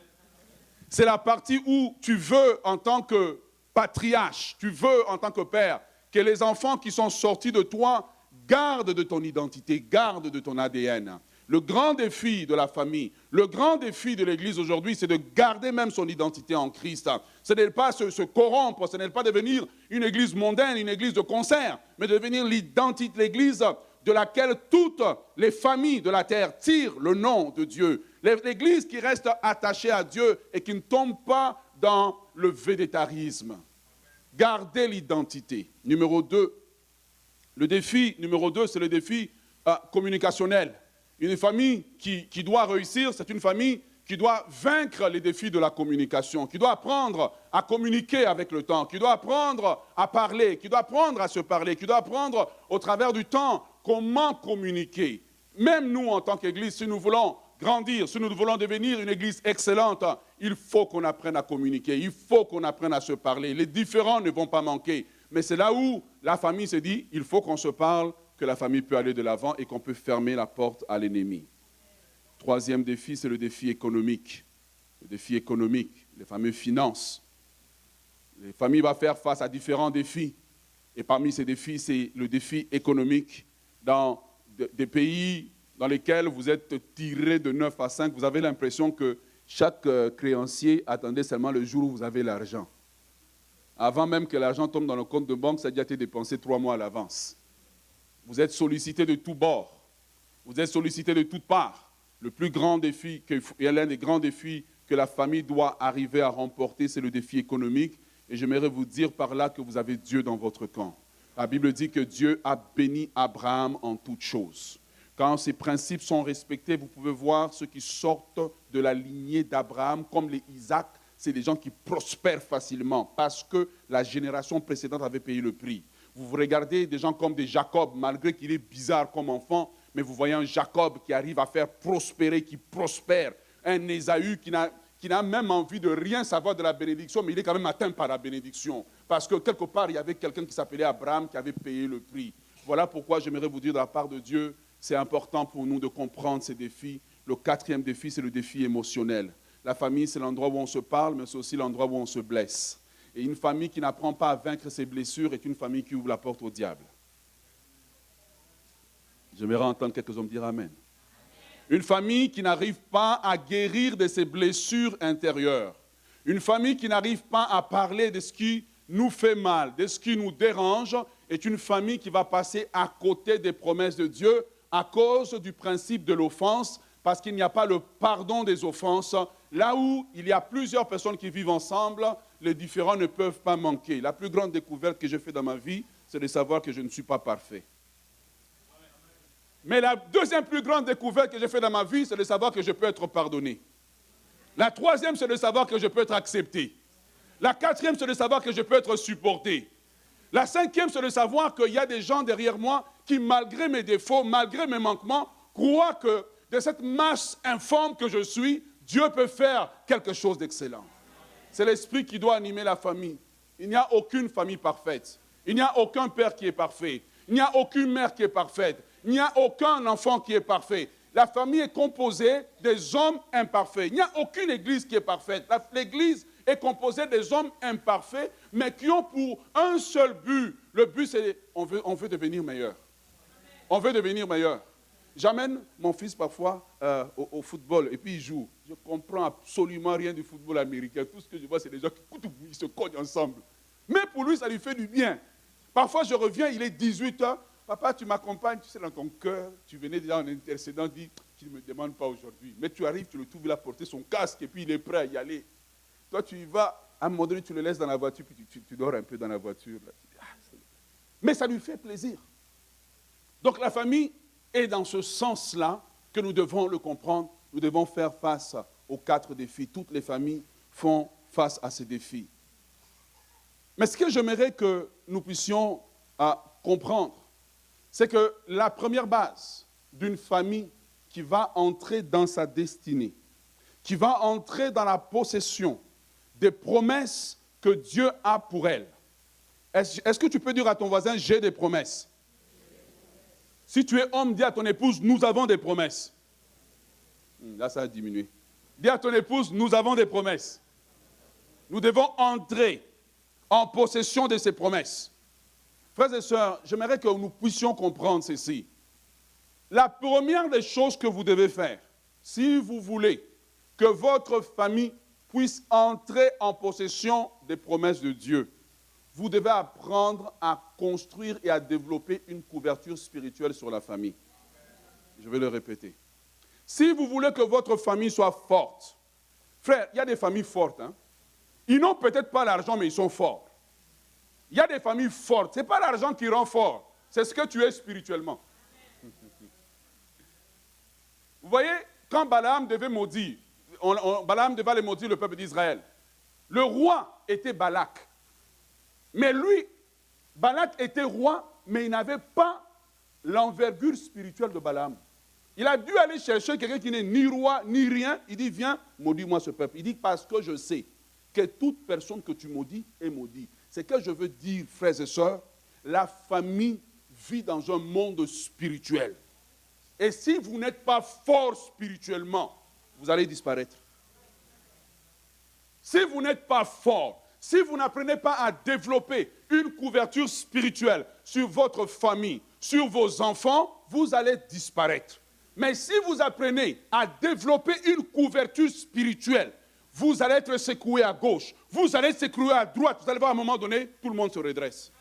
C'est la partie où tu veux, en tant que patriarche, tu veux, en tant que père, que les enfants qui sont sortis de toi gardent de ton identité, gardent de ton ADN. Le grand défi de la famille, le grand défi de l'Église aujourd'hui, c'est de garder même son identité en Christ. Ce n'est pas se corrompre, ce n'est pas devenir une Église mondaine, une Église de concert, mais devenir l'identité, l'Église de laquelle toutes les familles de la terre tirent le nom de Dieu. L'Église qui reste attachée à Dieu et qui ne tombe pas dans le védétarisme. Garder l'identité. Numéro 2. Le défi numéro 2, c'est le défi communicationnel. Une famille qui doit réussir, c'est une famille qui doit vaincre les défis de la communication, qui doit apprendre à communiquer avec le temps, qui doit apprendre à parler, qui doit apprendre à se parler, qui doit apprendre au travers du temps comment communiquer. Même nous, en tant qu'Église, si nous voulons grandir, si nous voulons devenir une Église excellente, il faut qu'on apprenne à communiquer, il faut qu'on apprenne à se parler. Les différends ne vont pas manquer. Mais c'est là où la famille se dit, il faut qu'on se parle, que la famille peut aller de l'avant et qu'on peut fermer la porte à l'ennemi. Troisième défi, c'est le défi économique. le défi économique, les fameuses finances. Les familles vont faire face à différents défis. Et parmi ces défis, c'est le défi économique. Dans des pays dans lesquels vous êtes tirés de 9 à 5, vous avez l'impression que chaque créancier attendait seulement le jour où vous avez l'argent. Avant même que l'argent tombe dans le compte de banque, ça a déjà été dépensé 3 mois à l'avance. Vous êtes sollicité de tous bords. Vous êtes sollicité de toutes parts. Le plus grand défi, et l'un des grands défis que la famille doit arriver à remporter, c'est le défi économique. Et j'aimerais vous dire par là que vous avez Dieu dans votre camp. La Bible dit que Dieu a béni Abraham en toutes choses. Quand ces principes sont respectés, vous pouvez voir ceux qui sortent de la lignée d'Abraham, comme les Isaac, c'est des gens qui prospèrent facilement parce que la génération précédente avait payé le prix. Vous regardez des gens comme des Jacob, malgré qu'il est bizarre comme enfant, mais vous voyez un Jacob qui arrive à faire prospérer, qui prospère. Un Ésaü qui n'a même envie de rien savoir de la bénédiction, mais il est quand même atteint par la bénédiction. Parce que quelque part, il y avait quelqu'un qui s'appelait Abraham qui avait payé le prix. Voilà pourquoi j'aimerais vous dire de la part de Dieu, c'est important pour nous de comprendre ces défis. Le 4e défi, c'est le défi émotionnel. La famille, c'est l'endroit où on se parle, mais c'est aussi l'endroit où on se blesse. Et une famille qui n'apprend pas à vaincre ses blessures est une famille qui ouvre la porte au diable. J'aimerais entendre quelques hommes dire Amen. Une famille qui n'arrive pas à guérir de ses blessures intérieures. Une famille qui n'arrive pas à parler de ce qui nous fait mal, de ce qui nous dérange, est une famille qui va passer à côté des promesses de Dieu à cause du principe de l'offense, parce qu'il n'y a pas le pardon des offenses. Là où il y a plusieurs personnes qui vivent ensemble, les différends ne peuvent pas manquer. La plus grande découverte que j'ai faite dans ma vie, c'est de savoir que je ne suis pas parfait. Mais la deuxième plus grande découverte que j'ai faite dans ma vie, c'est de savoir que je peux être pardonné. La troisième, c'est de savoir que je peux être accepté. La quatrième, c'est de savoir que je peux être supporté. La cinquième, c'est de savoir qu'il y a des gens derrière moi qui, malgré mes défauts, malgré mes manquements, croient que de cette masse informe que je suis, Dieu peut faire quelque chose d'excellent. C'est l'esprit qui doit animer la famille. Il n'y a aucune famille parfaite. Il n'y a aucun père qui est parfait. Il n'y a aucune mère qui est parfaite. Il n'y a aucun enfant qui est parfait. La famille est composée des hommes imparfaits. Il n'y a aucune église qui est parfaite. L'église est composée des hommes imparfaits, mais qui ont pour un seul but. Le but, c'est on veut devenir meilleur. On veut devenir meilleur. J'amène mon fils parfois au football et puis il joue. Je ne comprends absolument rien du football américain. Tout ce que je vois, c'est des gens qui se cognent ensemble. Mais pour lui, ça lui fait du bien. Parfois, je reviens, il est 18 h. Papa, tu m'accompagnes, tu sais, dans ton cœur. Tu venais déjà en intercédant, dis, tu ne me demandes pas aujourd'hui. Mais tu arrives, tu le trouves, il a porté son casque et puis il est prêt à y aller. Toi, tu y vas, à un moment donné, tu le laisses dans la voiture, puis tu dors un peu dans la voiture. Là. Mais ça lui fait plaisir. Donc la famille est dans ce sens-là que nous devons le comprendre. Nous devons faire face aux 4 défis. Toutes les familles font face à ces défis. Mais ce que j'aimerais que nous puissions comprendre, c'est que la première base d'une famille qui va entrer dans sa destinée, qui va entrer dans la possession des promesses que Dieu a pour elle. Est-ce que tu peux dire à ton voisin, j'ai des promesses? Si tu es homme, dis à ton épouse, nous avons des promesses. Là, ça a diminué. Dis à ton épouse, nous avons des promesses. Nous devons entrer en possession de ces promesses. Frères et sœurs, j'aimerais que nous puissions comprendre ceci. La première des choses que vous devez faire, si vous voulez que votre famille puisse entrer en possession des promesses de Dieu, vous devez apprendre à construire et à développer une couverture spirituelle sur la famille. Je vais le répéter. Si vous voulez que votre famille soit forte, frère, il y a des familles fortes. Hein? Ils n'ont peut-être pas l'argent, mais ils sont forts. Il y a des familles fortes. Ce n'est pas l'argent qui rend fort, c'est ce que tu es spirituellement. Vous voyez, quand Balaam devait maudire, Balaam devait aller maudire le peuple d'Israël, le roi était Balak. Mais lui, Balak était roi, mais il n'avait pas l'envergure spirituelle de Balaam. Il a dû aller chercher quelqu'un qui n'est ni roi, ni rien. Il dit, viens, maudis-moi ce peuple. Il dit, parce que je sais que toute personne que tu maudis est maudite. C'est que je veux dire, frères et sœurs, la famille vit dans un monde spirituel. Et si vous n'êtes pas fort spirituellement, vous allez disparaître. si vous n'êtes pas fort, si vous n'apprenez pas à développer une couverture spirituelle sur votre famille, sur vos enfants, vous allez disparaître. Mais si vous apprenez à développer une couverture spirituelle, vous allez être secoué à gauche, vous allez être secoué à droite, vous allez voir à un moment donné, tout le monde se redresse.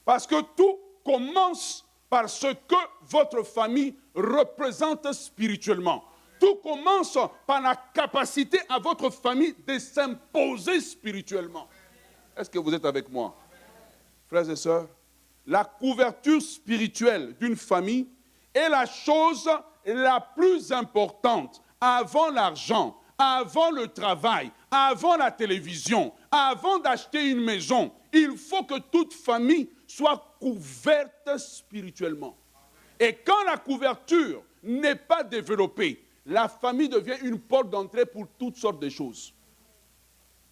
Parce que tout commence par ce que votre famille représente spirituellement. Tout commence par la capacité à votre famille de s'imposer spirituellement. Est-ce que vous êtes avec moi? Frères et sœurs, la couverture spirituelle d'une famille est la chose la plus importante avant l'argent, avant le travail, avant la télévision, avant d'acheter une maison. Il faut que toute famille soit couverte spirituellement. Et quand la couverture n'est pas développée, la famille devient une porte d'entrée pour toutes sortes de choses.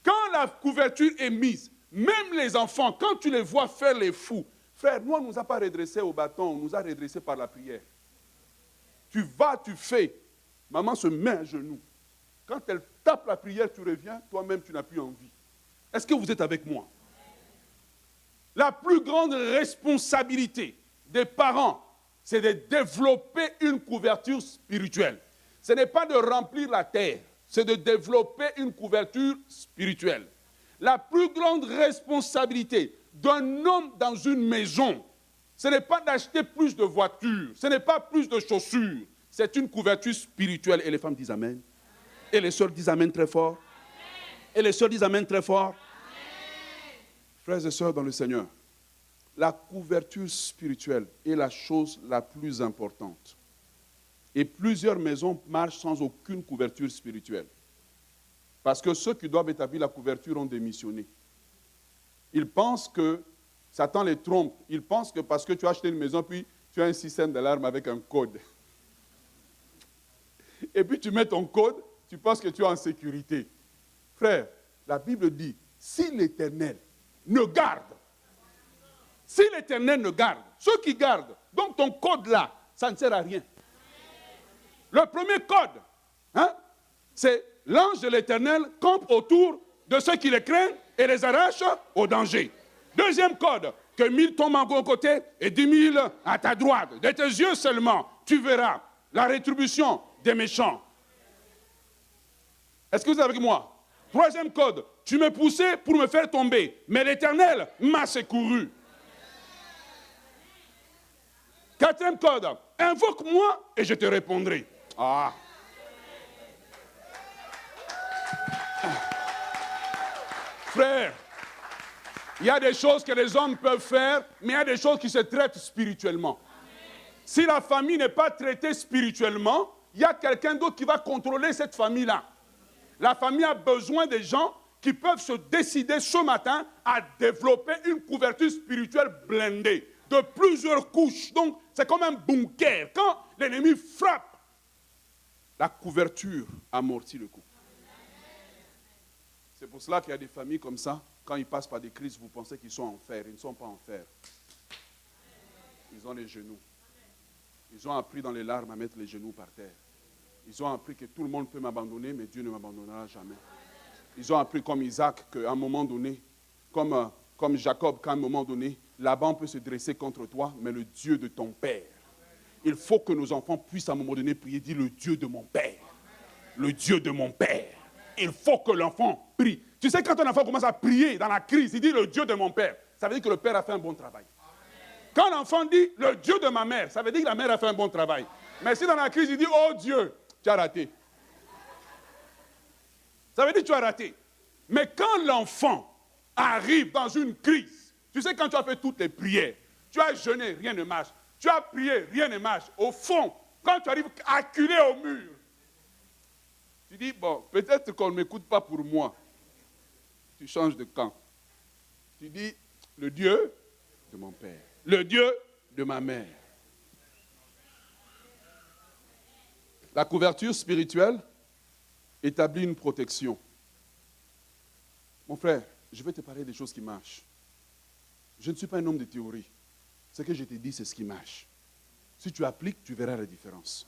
Quand la couverture est mise, même les enfants, quand tu les vois faire les fous, frère, nous, on ne nous a pas redressés au bâton, on nous a redressés par la prière. Tu vas, tu fais. Maman se met à genoux. Quand elle tape la prière, tu reviens, toi-même, tu n'as plus envie. Est-ce que vous êtes avec moi? La plus grande responsabilité des parents, c'est de développer une couverture spirituelle. Ce n'est pas de remplir la terre, c'est de développer une couverture spirituelle. La plus grande responsabilité d'un homme dans une maison, ce n'est pas d'acheter plus de voitures, ce n'est pas plus de chaussures, c'est une couverture spirituelle. Et les femmes disent Amen. Et les sœurs disent Amen très fort. Et les sœurs disent Amen très fort. Frères et sœurs dans le Seigneur, la couverture spirituelle est la chose la plus importante. Et plusieurs maisons marchent sans aucune couverture spirituelle. Parce que ceux qui doivent établir la couverture ont démissionné. Ils pensent que Satan les trompe. Ils pensent que parce que tu as acheté une maison, puis tu as un système d'alarme avec un code. Et puis tu mets ton code, tu penses que tu es en sécurité. Frère, la Bible dit, si l'Éternel ne garde, si l'Éternel ne garde, ceux qui gardent, donc ton code là, ça ne sert à rien. Le premier code, c'est l'ange de l'Éternel campe autour de ceux qui les craignent et les arrache au danger. Deuxième code, que 1000 tombent à ton côté et 10 000 à ta droite. De tes yeux seulement, tu verras la rétribution des méchants. Est-ce que vous êtes avec moi? Troisième code, tu me poussais pour me faire tomber, mais l'Éternel m'a secouru. Quatrième code, invoque-moi et je te répondrai. Ah. Frère, il y a des choses que les hommes peuvent faire, mais il y a des choses qui se traitent spirituellement. Si la famille n'est pas traitée spirituellement, il y a quelqu'un d'autre qui va contrôler cette famille-là. La famille a besoin des gens qui peuvent se décider ce matin à développer une couverture spirituelle blindée de plusieurs couches. Donc, c'est comme un bunker. Quand l'ennemi frappe, la couverture amortit le coup. C'est pour cela qu'il y a des familles comme ça. Quand ils passent par des crises, vous pensez qu'ils sont en fer. Ils ne sont pas en fer. Ils ont les genoux. Ils ont appris dans les larmes à mettre les genoux par terre. Ils ont appris que tout le monde peut m'abandonner, mais Dieu ne m'abandonnera jamais. Ils ont appris comme Isaac qu'à un moment donné, comme Jacob, qu'à un moment donné, Laban peut se dresser contre toi, mais le Dieu de ton père. Il faut que nos enfants puissent à un moment donné prier, dire le Dieu de mon père. Le Dieu de mon père. Il faut que l'enfant prie. Tu sais, quand un enfant commence à prier dans la crise, il dit le Dieu de mon père. Ça veut dire que le père a fait un bon travail. Quand l'enfant dit le Dieu de ma mère, ça veut dire que la mère a fait un bon travail. Mais si dans la crise, il dit oh Dieu, tu as raté. Ça veut dire que tu as raté. Mais quand l'enfant arrive dans une crise, tu sais, quand tu as fait toutes les prières, tu as jeûné, rien ne marche. Tu as prié, rien ne marche. Au fond, quand tu arrives acculé au mur, tu dis, bon, peut-être qu'on ne m'écoute pas pour moi. Tu changes de camp. Tu dis, le Dieu de mon père, le Dieu de ma mère. La couverture spirituelle établit une protection. Mon frère, je vais te parler des choses qui marchent. Je ne suis pas un homme de théorie. Ce que je te dis, c'est ce qui marche. Si tu appliques, tu verras la différence.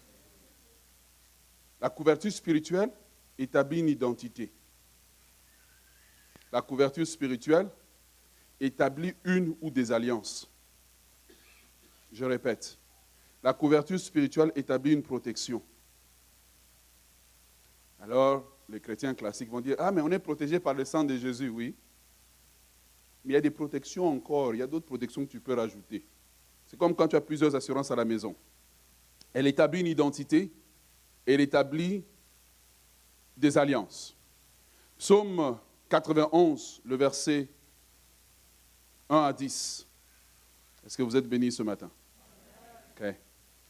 La couverture spirituelle établit une identité. La couverture spirituelle établit une ou des alliances. Je répète, la couverture spirituelle établit une protection. Alors, les chrétiens classiques vont dire, ah, mais on est protégé par le sang de Jésus, oui. Mais il y a des protections encore, il y a d'autres protections que tu peux rajouter. C'est comme quand tu as plusieurs assurances à la maison. Elle établit une identité, elle établit des alliances. Psaume 91, le verset 1 à 10. Est-ce que vous êtes bénis ce matin? Ok.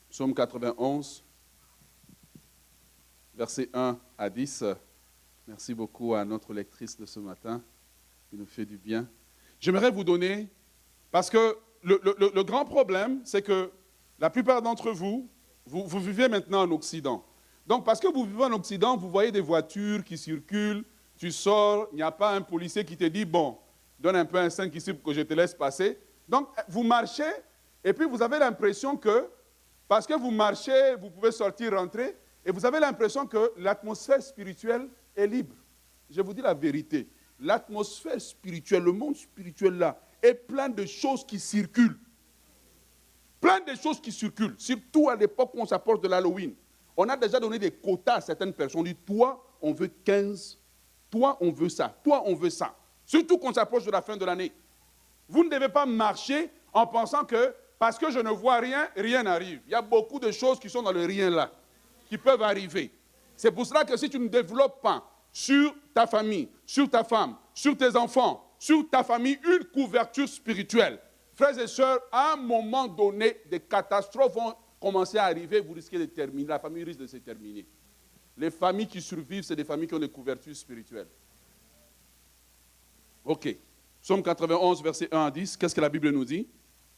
Psaume 91, verset 1 à 10. Merci beaucoup à notre lectrice de ce matin, qui nous fait du bien. J'aimerais vous donner, parce que le grand problème, c'est que la plupart d'entre vous, vous vivez maintenant en Occident. Donc, parce que vous vivez en Occident, vous voyez des voitures qui circulent, tu sors, il n'y a pas un policier qui te dit, bon, donne un peu un 5 ici pour que je te laisse passer. Donc, vous marchez, et puis vous avez l'impression que, parce que vous marchez, vous pouvez sortir, rentrer, et vous avez l'impression que l'atmosphère spirituelle est libre. Je vous dis la vérité. L'atmosphère spirituelle, le monde spirituel là, est plein de choses qui circulent. Plein de choses qui circulent. Surtout à l'époque où on s'approche de l'Halloween. On a déjà donné des quotas à certaines personnes. On dit, toi, on veut 15. Toi, on veut ça. Toi, on veut ça. Surtout qu'on s'approche de la fin de l'année. Vous ne devez pas marcher en pensant que, parce que je ne vois rien, rien n'arrive. Il y a beaucoup de choses qui sont dans le rien là, qui peuvent arriver. C'est pour cela que si tu ne développes pas sur ta famille, sur ta femme, sur tes enfants, sur ta famille, une couverture spirituelle, frères et sœurs, à un moment donné, des catastrophes vont commencer à arriver, vous risquez de terminer, la famille risque de se terminer. Les familles qui survivent, c'est des familles qui ont des couvertures spirituelles. Ok. Psaume 91, verset 1 à 10, qu'est-ce que la Bible nous dit?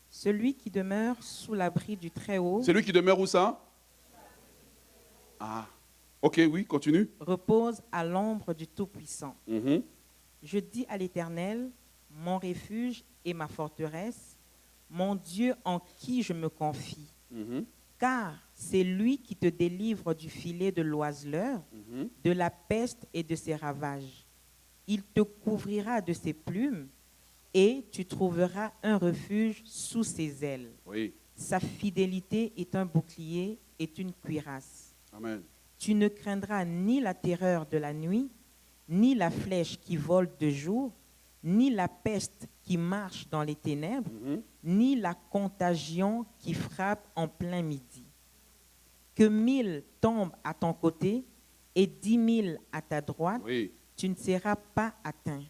Celui qui demeure sous l'abri du Très-Haut Celui qui demeure où ça? Ah. Ok, oui, continue. repose à l'ombre du Tout-Puissant. Mhm. Je dis à l'Éternel, mon refuge et ma forteresse, mon Dieu en qui je me confie. Mhm. Car c'est lui qui te délivre du filet de l'oiseleur, Mhm. de la peste et de ses ravages. Il te couvrira de ses plumes et tu trouveras un refuge sous ses ailes. Oui. Sa fidélité est un bouclier et une cuirasse. Amen. Tu ne craindras ni la terreur de la nuit, ni la flèche qui vole de jour, ni la peste qui marche dans les ténèbres, Mhm. ni la contagion qui frappe en plein midi. Que 1000 tombent à ton côté et 10 000 à ta droite, Oui. tu ne seras pas atteint.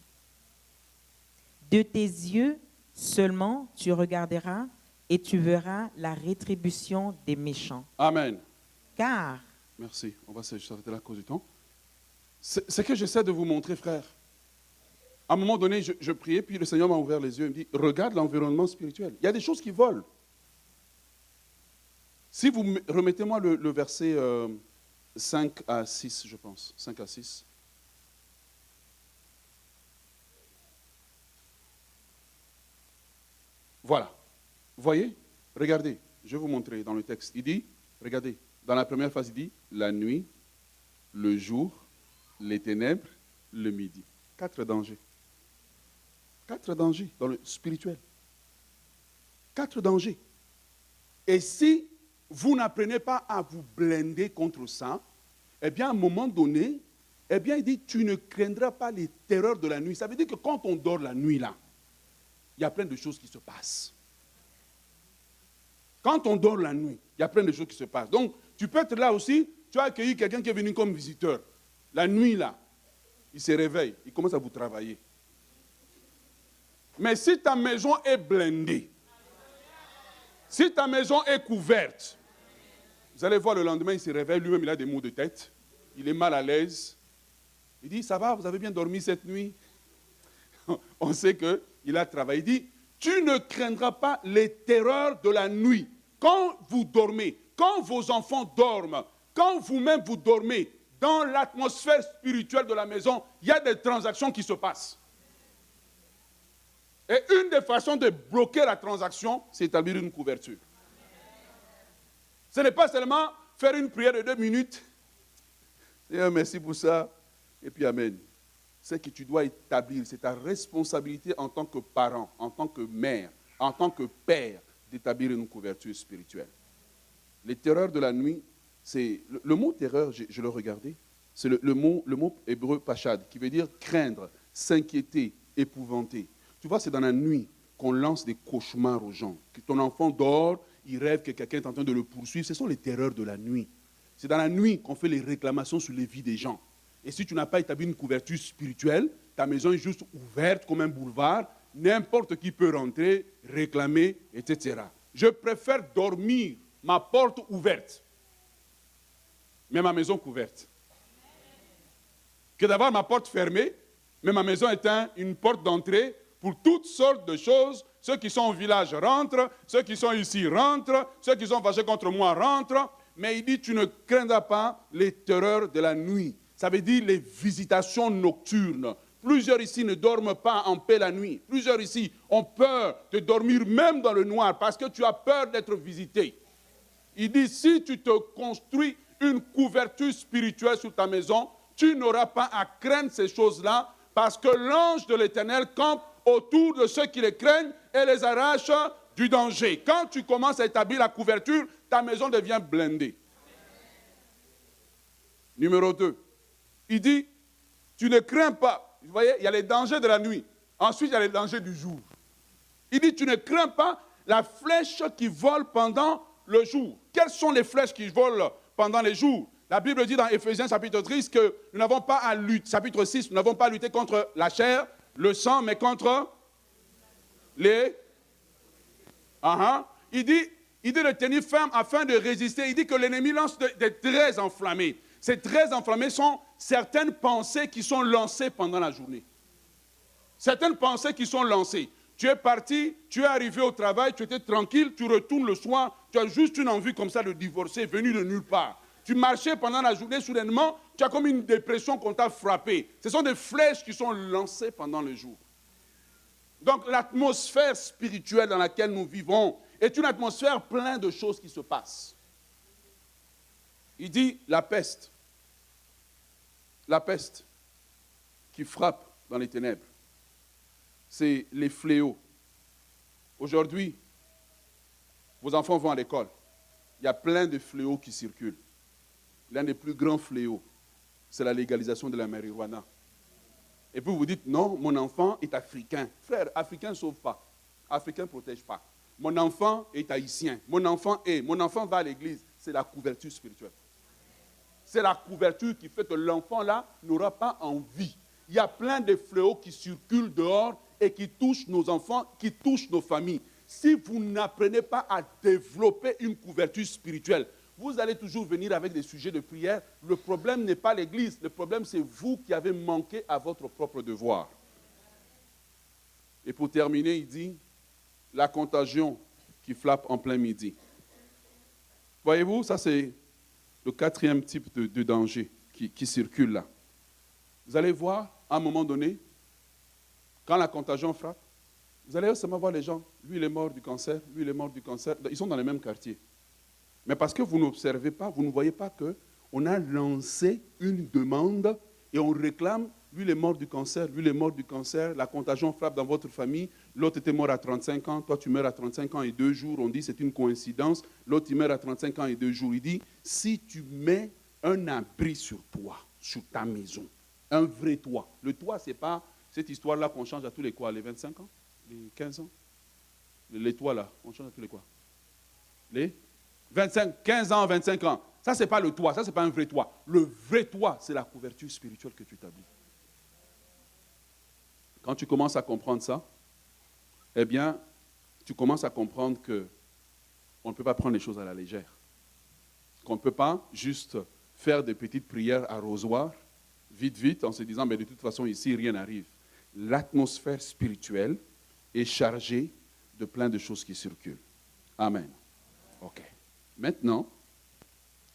De tes yeux seulement tu regarderas et tu verras la rétribution des méchants. Amen. Car Merci. On va s'arrêter là à cause du temps. Ce que j'essaie de vous montrer, frère. À un moment donné, je priais, puis le Seigneur m'a ouvert les yeux et me dit, regarde l'environnement spirituel. Il y a des choses qui volent. Si vous remettez-moi le verset 5 à 6, je pense. 5 à 6. Voilà. Vous voyez? Regardez. Je vais vous montrer dans le texte. Il dit, regardez, dans la première phase, il dit, la nuit, le jour, les ténèbres, le midi. 4 dangers. 4 dangers dans le spirituel. 4 dangers. Et si vous n'apprenez pas à vous blinder contre ça, eh bien, à un moment donné, eh bien, il dit, tu ne craindras pas les terreurs de la nuit. Ça veut dire que quand on dort la nuit, là, il y a plein de choses qui se passent. Quand on dort la nuit, il y a plein de choses qui se passent. Donc, tu peux être là aussi, tu as accueilli quelqu'un qui est venu comme visiteur. La nuit, là, il se réveille, il commence à vous travailler. Mais si ta maison est blindée, si ta maison est couverte, vous allez voir le lendemain, il se réveille, lui-même il a des maux de tête, il est mal à l'aise. Il dit, ça va, vous avez bien dormi cette nuit? On sait qu'il a travaillé. Il dit, tu ne craindras pas les terreurs de la nuit. Quand vous dormez, quand vos enfants dorment, quand vous-même vous dormez, dans l'atmosphère spirituelle de la maison, il y a des transactions qui se passent. Et une des façons de bloquer la transaction, c'est établir une couverture. Ce n'est pas seulement faire une prière de 2 minutes. Seigneur, merci pour ça. Et puis Amen. C'est que tu dois établir, c'est ta responsabilité en tant que parent, en tant que mère, en tant que père, d'établir une couverture spirituelle. Les terreurs de la nuit, c'est le mot terreur, je le regardais, c'est le mot hébreu pachad, qui veut dire craindre, s'inquiéter, épouvanter. Tu vois, c'est dans la nuit qu'on lance des cauchemars aux gens. Que ton enfant dort, il rêve que quelqu'un est en train de le poursuivre. Ce sont les terreurs de la nuit. C'est dans la nuit qu'on fait les réclamations sur les vies des gens. Et si tu n'as pas établi une couverture spirituelle, ta maison est juste ouverte comme un boulevard, n'importe qui peut rentrer, réclamer, etc. Je préfère dormir ma porte ouverte, mais ma maison couverte, que d'avoir ma porte fermée, mais ma maison est une porte d'entrée pour toutes sortes de choses. Ceux qui sont au village rentrent, ceux qui sont ici rentrent, ceux qui sont fâchés contre moi rentrent. Mais il dit, tu ne craindras pas les terreurs de la nuit. Ça veut dire les visitations nocturnes. Plusieurs ici ne dorment pas en paix la nuit. Plusieurs ici ont peur de dormir même dans le noir parce que tu as peur d'être visité. Il dit, si tu te construis une couverture spirituelle sur ta maison, tu n'auras pas à craindre ces choses-là parce que l'ange de l'Éternel campe autour de ceux qui les craignent et les arrache du danger. Quand tu commences à établir la couverture, ta maison devient blindée. Numéro 2, il dit, tu ne crains pas. Vous voyez, il y a les dangers de la nuit. Ensuite, il y a les dangers du jour. Il dit, tu ne crains pas la flèche qui vole pendant le jour. Quelles sont les flèches qui volent pendant les jours? La Bible dit dans Éphésiens chapitre 10 que nous n'avons pas à lutter, chapitre 6, nous n'avons pas à lutter contre la chair, le sang, mais contre les... Il dit de tenir ferme afin de résister. Il dit que l'ennemi lance des traits enflammés. Ces traits enflammés sont certaines pensées qui sont lancées pendant la journée. Certaines pensées qui sont lancées. Tu es parti, tu es arrivé au travail, tu étais tranquille, tu retournes le soir, tu as juste une envie comme ça de divorcer, venu de nulle part. Tu marchais pendant la journée, soudainement, tu as comme une dépression qu'on t'a frappé. Ce sont des flèches qui sont lancées pendant le jour. Donc l'atmosphère spirituelle dans laquelle nous vivons est une atmosphère pleine de choses qui se passent. Il dit la peste qui frappe dans les ténèbres, c'est les fléaux. Aujourd'hui, vos enfants vont à l'école. Il y a plein de fléaux qui circulent. L'un des plus grands fléaux, c'est la légalisation de la marijuana. Et puis vous dites, non, mon enfant est africain. Frère, africain ne sauve pas. Africain ne protège pas. Mon enfant est haïtien. Mon enfant va à l'église. C'est la couverture spirituelle. C'est la couverture qui fait que l'enfant là n'aura pas envie. Il y a plein de fléaux qui circulent dehors et qui touchent nos enfants, qui touchent nos familles. Si vous n'apprenez pas à développer une couverture spirituelle, vous allez toujours venir avec des sujets de prière. Le problème n'est pas l'église, le problème c'est vous qui avez manqué à votre propre devoir. Et pour terminer, il dit, la contagion qui frappe en plein midi. Voyez-vous, ça c'est le quatrième type de danger qui circule là. Vous allez voir, à un moment donné, quand la contagion frappe, vous allez seulement voir les gens, lui il est mort du cancer, lui il est mort du cancer, ils sont dans les mêmes quartiers. Mais parce que vous n'observez pas, vous ne voyez pas qu'on a lancé une demande et on réclame, lui il est mort du cancer, lui il est mort du cancer, la contagion frappe dans votre famille, l'autre était mort à 35 ans, toi tu meurs à 35 ans et 2 jours, on dit c'est une coïncidence, l'autre il meurt à 35 ans et 2 jours. Il dit, si tu mets un abri sur toi, sur ta maison, un vrai toit, le toit c'est pas cette histoire-là qu'on change à tous les quoi, les 25 ans, les 15 ans, les toits là, on change à tous les quoi, les 25, 15 ans, 25 ans. Ça, ce n'est pas le toit, ça, ce n'est pas un vrai toit. Le vrai toit, c'est la couverture spirituelle que tu établis. Quand tu commences à comprendre ça, eh bien, tu commences à comprendre qu'on ne peut pas prendre les choses à la légère. Qu'on ne peut pas juste faire des petites prières arrosoirs, vite, en se disant, mais de toute façon, ici, rien n'arrive. L'atmosphère spirituelle est chargée de plein de choses qui circulent. Amen. OK. Maintenant,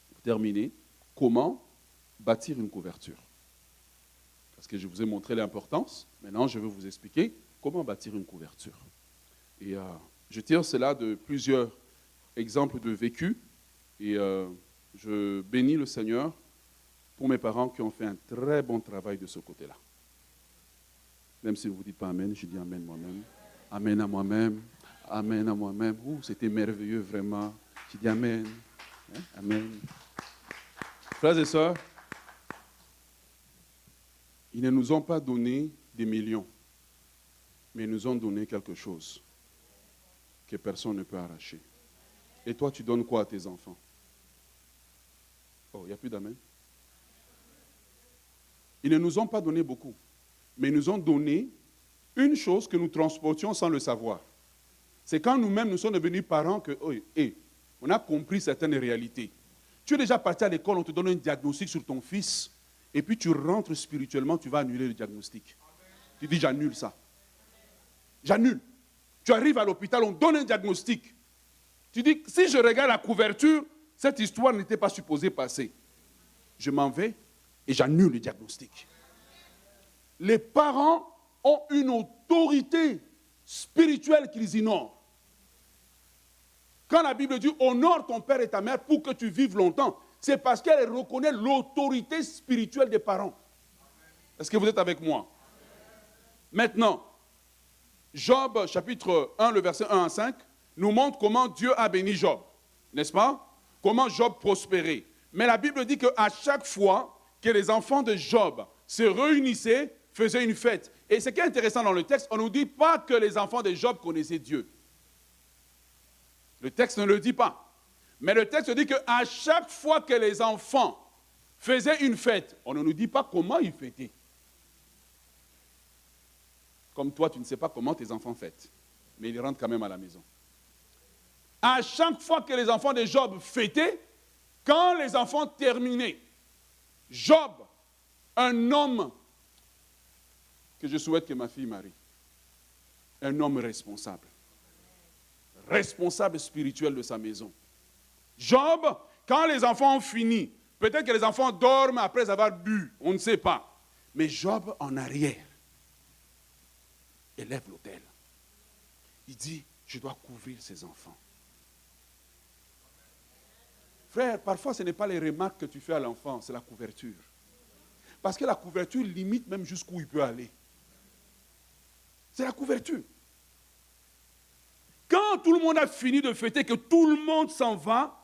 pour terminer, comment bâtir une couverture? Parce que je vous ai montré l'importance. Maintenant, je vais vous expliquer comment bâtir une couverture. Et je tire cela de plusieurs exemples de vécu. Et je bénis le Seigneur pour mes parents qui ont fait un très bon travail de ce côté-là. Même si vous ne dites pas Amen, je dis Amen moi-même. Amen à moi-même. Amen à moi-même. Ouh, c'était merveilleux vraiment. Je dis Amen. Hein? Amen. Frères et sœurs, ils ne nous ont pas donné des millions, mais ils nous ont donné quelque chose que personne ne peut arracher. Et toi, tu donnes quoi à tes enfants? Oh, il n'y a plus d'amen. Ils ne nous ont pas donné beaucoup, mais ils nous ont donné une chose que nous transportions sans le savoir. C'est quand nous-mêmes nous sommes devenus parents que, oh, on a compris certaines réalités. Tu es déjà parti à l'école, on te donne un diagnostic sur ton fils, et puis tu rentres spirituellement, tu vas annuler le diagnostic. Tu dis, j'annule ça. J'annule. Tu arrives à l'hôpital, on donne un diagnostic. Tu dis, si je regarde la couverture, cette histoire n'était pas supposée passer. Je m'en vais et j'annule le diagnostic. Les parents ont une autorité spirituelle qu'ils ignorent. Quand la Bible dit « honore ton père et ta mère pour que tu vives longtemps », c'est parce qu'elle reconnaît l'autorité spirituelle des parents. Est-ce que vous êtes avec moi? Maintenant, Job, chapitre 1, le verset 1 à 5, nous montre comment Dieu a béni Job. N'est-ce pas? Comment Job prospérait. Mais la Bible dit qu'à chaque fois que les enfants de Job se réunissaient, faisaient une fête. Et ce qui est intéressant dans le texte, on ne nous dit pas que les enfants de Job connaissaient Dieu. Le texte ne le dit pas. Mais le texte dit qu'à chaque fois que les enfants faisaient une fête, on ne nous dit pas comment ils fêtaient. Comme toi, tu ne sais pas comment tes enfants fêtent. Mais ils rentrent quand même à la maison. À chaque fois que les enfants de Job fêtaient, quand les enfants terminaient, Job, un homme que je souhaite que ma fille marie, un homme responsable spirituel de sa maison. Job, quand les enfants ont fini, peut-être que les enfants dorment après avoir bu, on ne sait pas. Mais Job, en arrière, élève l'autel. Il dit, je dois couvrir ses enfants. Frère, parfois ce n'est pas les remarques que tu fais à l'enfant, c'est la couverture. Parce que la couverture limite même jusqu'où il peut aller. C'est la couverture. Quand tout le monde a fini de fêter, que tout le monde s'en va,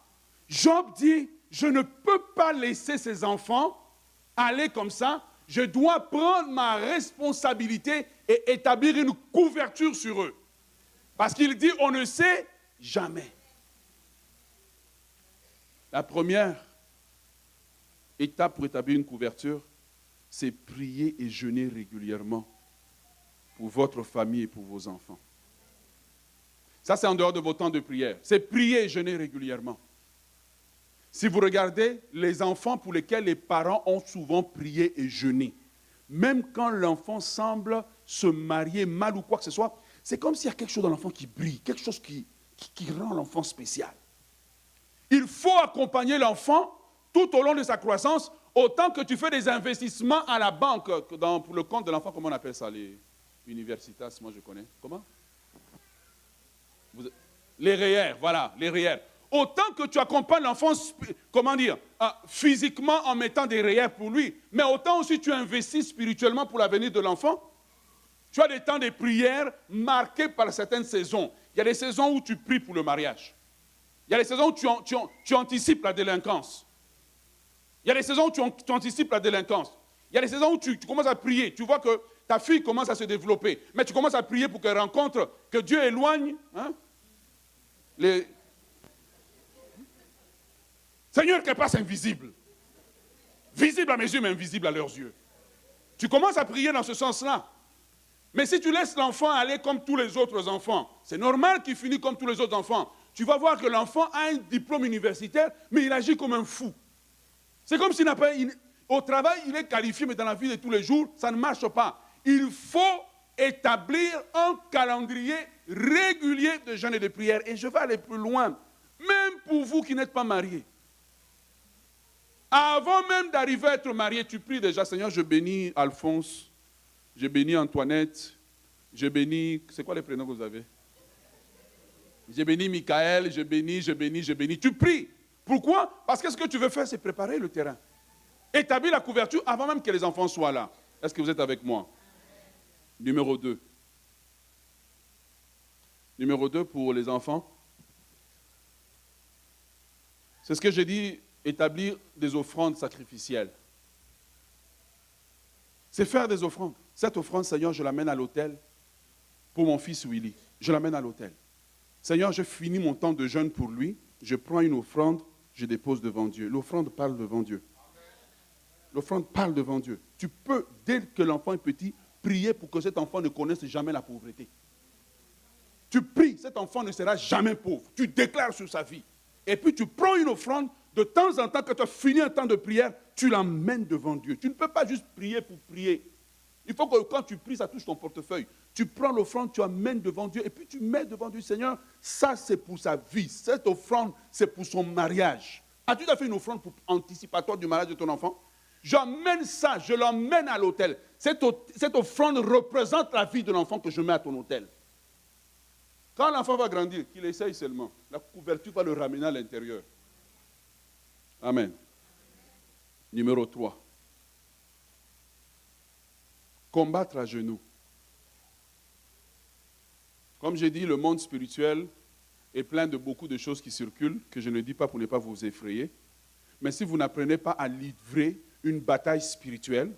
Job dit, je ne peux pas laisser ces enfants aller comme ça, je dois prendre ma responsabilité et établir une couverture sur eux. Parce qu'il dit, on ne sait jamais. La première étape pour établir une couverture, c'est prier et jeûner régulièrement pour votre famille et pour vos enfants. Ça, c'est en dehors de vos temps de prière. C'est prier et jeûner régulièrement. Si vous regardez les enfants pour lesquels les parents ont souvent prié et jeûné, même quand l'enfant semble se marier mal ou quoi que ce soit, c'est comme s'il y a quelque chose dans l'enfant qui brille, quelque chose qui rend l'enfant spécial. Il faut accompagner l'enfant tout au long de sa croissance, autant que tu fais des investissements à la banque, pour le compte de l'enfant, comment on appelle ça, les universitas, moi je connais. Comment? Les REER, voilà, les REER. Autant que tu accompagnes l'enfant, physiquement en mettant des REER pour lui, mais autant aussi tu investis spirituellement pour l'avenir de l'enfant. Tu as des temps de prière marqués par certaines saisons. Il y a des saisons où tu pries pour le mariage. Il y a des saisons où tu anticipes la délinquance. Il y a des saisons où tu anticipes la délinquance. Il y a des saisons où tu commences à prier. Tu vois que ta fille commence à se développer. Mais tu commences à prier pour qu'elle rencontre, que Dieu éloigne. Seigneur, qu'elle passe invisible. Visible à mes yeux, mais invisible à leurs yeux. Tu commences à prier dans ce sens-là. Mais si tu laisses l'enfant aller comme tous les autres enfants, c'est normal qu'il finisse comme tous les autres enfants. Tu vas voir que l'enfant a un diplôme universitaire, mais il agit comme un fou. C'est comme s'il n'a pas... Au travail, il est qualifié, mais dans la vie de tous les jours, ça ne marche pas. Il faut établir un calendrier régulier de jeûne et de prière. Et je vais aller plus loin. Même pour vous qui n'êtes pas mariés. Avant même d'arriver à être marié, tu pries déjà, Seigneur, je bénis Alphonse, je bénis Antoinette, je bénis... C'est quoi les prénoms que vous avez? Je bénis Michael, je bénis. Tu pries. Pourquoi? Parce que ce que tu veux faire, c'est préparer le terrain. Établis la couverture avant même que les enfants soient là. Est-ce que vous êtes avec moi? Numéro 2. Numéro 2 pour les enfants. C'est ce que j'ai dit, établir des offrandes sacrificielles. C'est faire des offrandes. Cette offrande, Seigneur, je l'amène à l'autel pour mon fils Willy. Je l'amène à l'autel. Seigneur, je finis mon temps de jeûne pour lui. Je prends une offrande, je dépose devant Dieu. L'offrande parle devant Dieu. L'offrande parle devant Dieu. Tu peux, dès que l'enfant est petit, prier pour que cet enfant ne connaisse jamais la pauvreté. Tu pries, cet enfant ne sera jamais pauvre. Tu déclares sur sa vie. Et puis tu prends une offrande, de temps en temps, quand tu as fini un temps de prière, tu l'emmènes devant Dieu. Tu ne peux pas juste prier pour prier. Il faut que quand tu pries, ça touche ton portefeuille. Tu prends l'offrande, tu amènes devant Dieu, et puis tu mets devant Dieu, Seigneur, ça c'est pour sa vie. Cette offrande, c'est pour son mariage. As-tu déjà fait une offrande anticipatoire du mariage de ton enfant? J'emmène ça, je l'emmène à l'autel. Cette offrande représente la vie de l'enfant que je mets à ton autel. Quand l'enfant va grandir, qu'il essaye seulement, la couverture va le ramener à l'intérieur. Amen. Numéro 3. Combattre à genoux. Comme j'ai dit, le monde spirituel est plein de beaucoup de choses qui circulent, que je ne dis pas pour ne pas vous effrayer. Mais si vous n'apprenez pas à livrer une bataille spirituelle,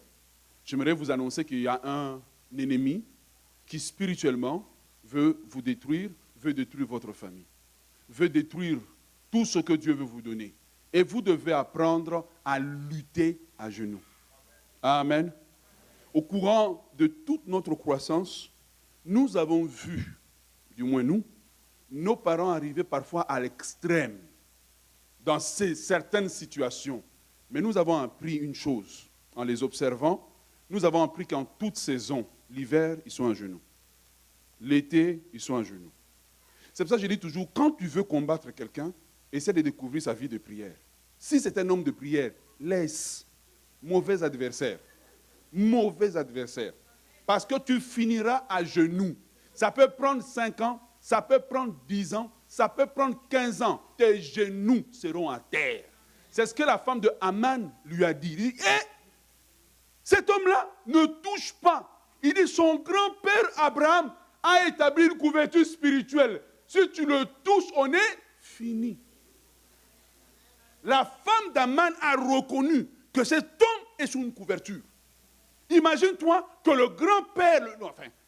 j'aimerais vous annoncer qu'il y a un ennemi qui spirituellement veut vous détruire, veut détruire votre famille, veut détruire tout ce que Dieu veut vous donner. Et vous devez apprendre à lutter à genoux. Amen. Au courant de toute notre croissance, nous avons vu, du moins nous, nos parents arriver parfois à l'extrême dans certaines situations. Mais nous avons appris une chose, en les observant, nous avons appris qu'en toute saison, l'hiver, ils sont à genoux. L'été, ils sont à genoux. C'est pour ça que je dis toujours, quand tu veux combattre quelqu'un, essaie de découvrir sa vie de prière. Si c'est un homme de prière, laisse. Mauvais adversaire. Mauvais adversaire. Parce que tu finiras à genoux. Ça peut prendre 5 ans, ça peut prendre 10 ans, ça peut prendre 15 ans. Tes genoux seront à terre. C'est ce que la femme de Haman lui a dit. Il dit, cet homme-là ne touche pas. Il dit, son grand-père Abraham a établi une couverture spirituelle. Si tu le touches, on est fini. La femme d'Aman a reconnu que cet homme est sous une couverture. Imagine-toi que le grand-père,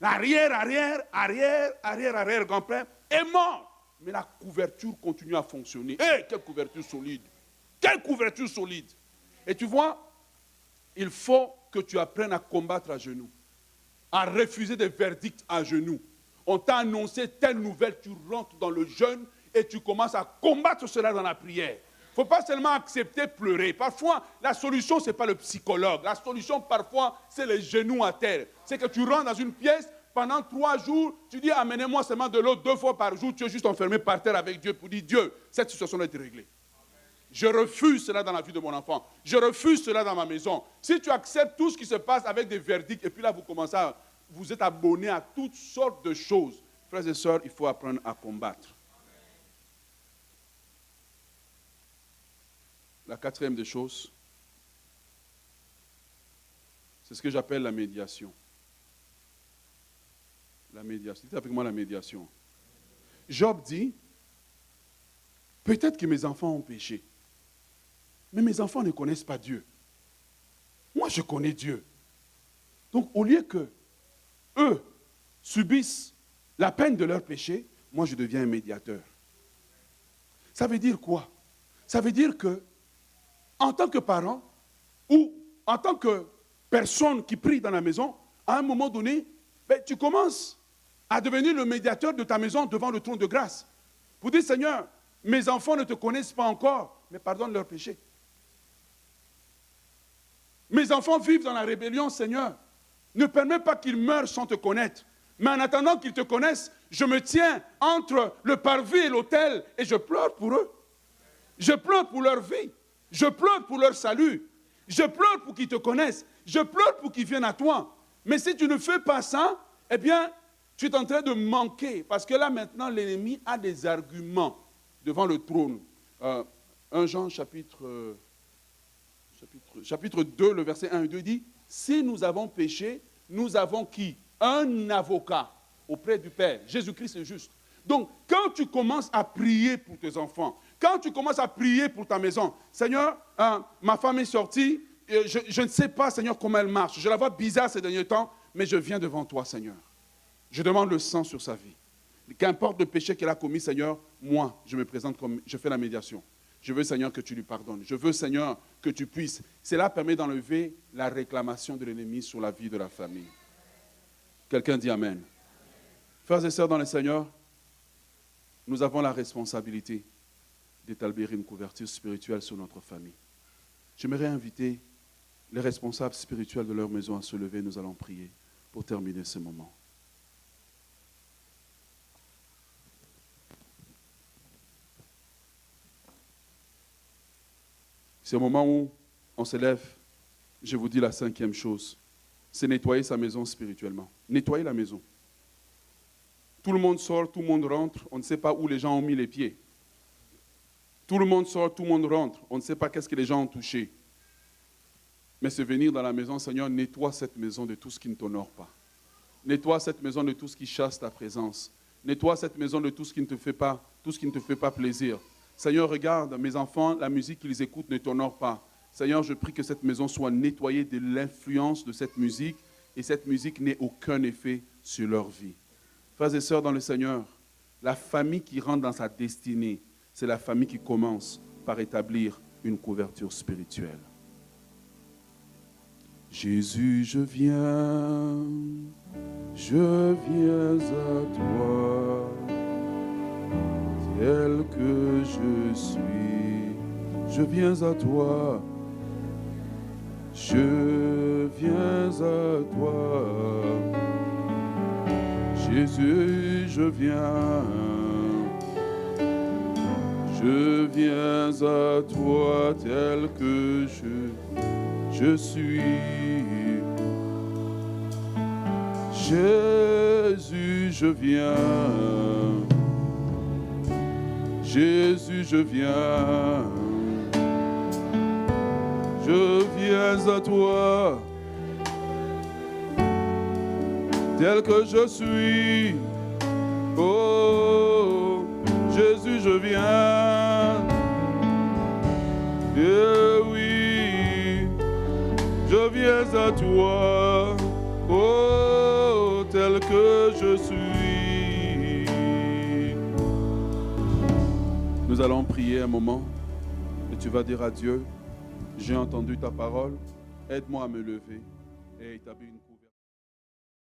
l'arrière-grand-père est mort. Mais la couverture continue à fonctionner. Quelle couverture solide! Quelle couverture solide! Et tu vois, il faut que tu apprennes à combattre à genoux, à refuser des verdicts à genoux. On t'a annoncé telle nouvelle, tu rentres dans le jeûne et tu commences à combattre cela dans la prière. Il ne faut pas seulement accepter pleurer. Parfois, la solution, ce n'est pas le psychologue. La solution, parfois, c'est les genoux à terre. C'est que tu rentres dans une pièce, pendant 3 jours, tu dis, amenez-moi seulement de l'eau 2 fois par jour. Tu es juste enfermé par terre avec Dieu pour dire, Dieu, cette situation doit être réglée. Je refuse cela dans la vie de mon enfant. Je refuse cela dans ma maison. Si tu acceptes tout ce qui se passe avec des verdicts, et puis là, vous êtes abonné à toutes sortes de choses. Frères et sœurs, il faut apprendre à combattre. La 4e des choses, c'est ce que j'appelle la médiation. La médiation. Dites avec moi la médiation. Job dit, peut-être que mes enfants ont péché, mais mes enfants ne connaissent pas Dieu. Moi, je connais Dieu. Donc, au lieu que eux subissent la peine de leur péché, moi, je deviens un médiateur. Ça veut dire quoi? Ça veut dire que en tant que parent ou en tant que personne qui prie dans la maison, à un moment donné, tu commences à devenir le médiateur de ta maison devant le trône de grâce. Pour dire, Seigneur, mes enfants ne te connaissent pas encore, mais pardonne leurs péchés. Mes enfants vivent dans la rébellion, Seigneur. Ne permets pas qu'ils meurent sans te connaître. Mais en attendant qu'ils te connaissent, je me tiens entre le parvis et l'autel et je pleure pour eux. Je pleure pour leur vie. Je pleure pour leur salut. Je pleure pour qu'ils te connaissent. Je pleure pour qu'ils viennent à toi. Mais si tu ne fais pas ça, eh bien, tu es en train de manquer. Parce que là, maintenant, l'ennemi a des arguments devant le trône. 1 Jean chapitre chapitre 2, le verset 1 et 2 dit, si nous avons péché, nous avons qui? Un avocat auprès du Père. Jésus-Christ est juste. Donc, quand tu commences à prier pour tes enfants, quand tu commences à prier pour ta maison, Seigneur, ma femme est sortie, je ne sais pas, Seigneur, comment elle marche. Je la vois bizarre ces derniers temps, mais je viens devant toi, Seigneur. Je demande le sang sur sa vie. Qu'importe le péché qu'elle a commis, Seigneur, moi, je me présente comme, je fais la médiation. Je veux, Seigneur, que tu lui pardonnes. Je veux, Seigneur, que tu puisses. Cela permet d'enlever la réclamation de l'ennemi sur la vie de la famille. Quelqu'un dit Amen. Frères et sœurs dans le Seigneur, nous avons la responsabilité d'établir une couverture spirituelle sur notre famille. J'aimerais inviter les responsables spirituels de leur maison à se lever. Nous allons prier pour terminer ce moment. C'est au moment où on se lève, je vous dis la 5e chose, c'est nettoyer sa maison spirituellement. Nettoyer la maison. Tout le monde sort, tout le monde rentre, on ne sait pas où les gens ont mis les pieds. Tout le monde sort, tout le monde rentre, on ne sait pas qu'est-ce que les gens ont touché. Mais c'est venir dans la maison, Seigneur, nettoie cette maison de tout ce qui ne t'honore pas. Nettoie cette maison de tout ce qui chasse ta présence. Nettoie cette maison de tout ce qui ne te fait pas plaisir. Seigneur, regarde, mes enfants, la musique qu'ils écoutent ne t'honore pas. Seigneur, je prie que cette maison soit nettoyée de l'influence de cette musique et cette musique n'ait aucun effet sur leur vie. Frères et sœurs dans le Seigneur, la famille qui rentre dans sa destinée, c'est la famille qui commence par établir une couverture spirituelle. Jésus, je viens à toi. Tel que je suis, je viens à toi. Je viens à toi. Jésus, je viens à toi tel que je suis. Jésus, je viens. Jésus, je viens à toi, tel que je suis. Oh, Jésus, je viens. Eh oui, je viens à toi, oh, tel que je suis. Nous allons prier un moment et tu vas dire à Dieu, j'ai entendu ta parole, aide-moi à me lever et établir une couverture.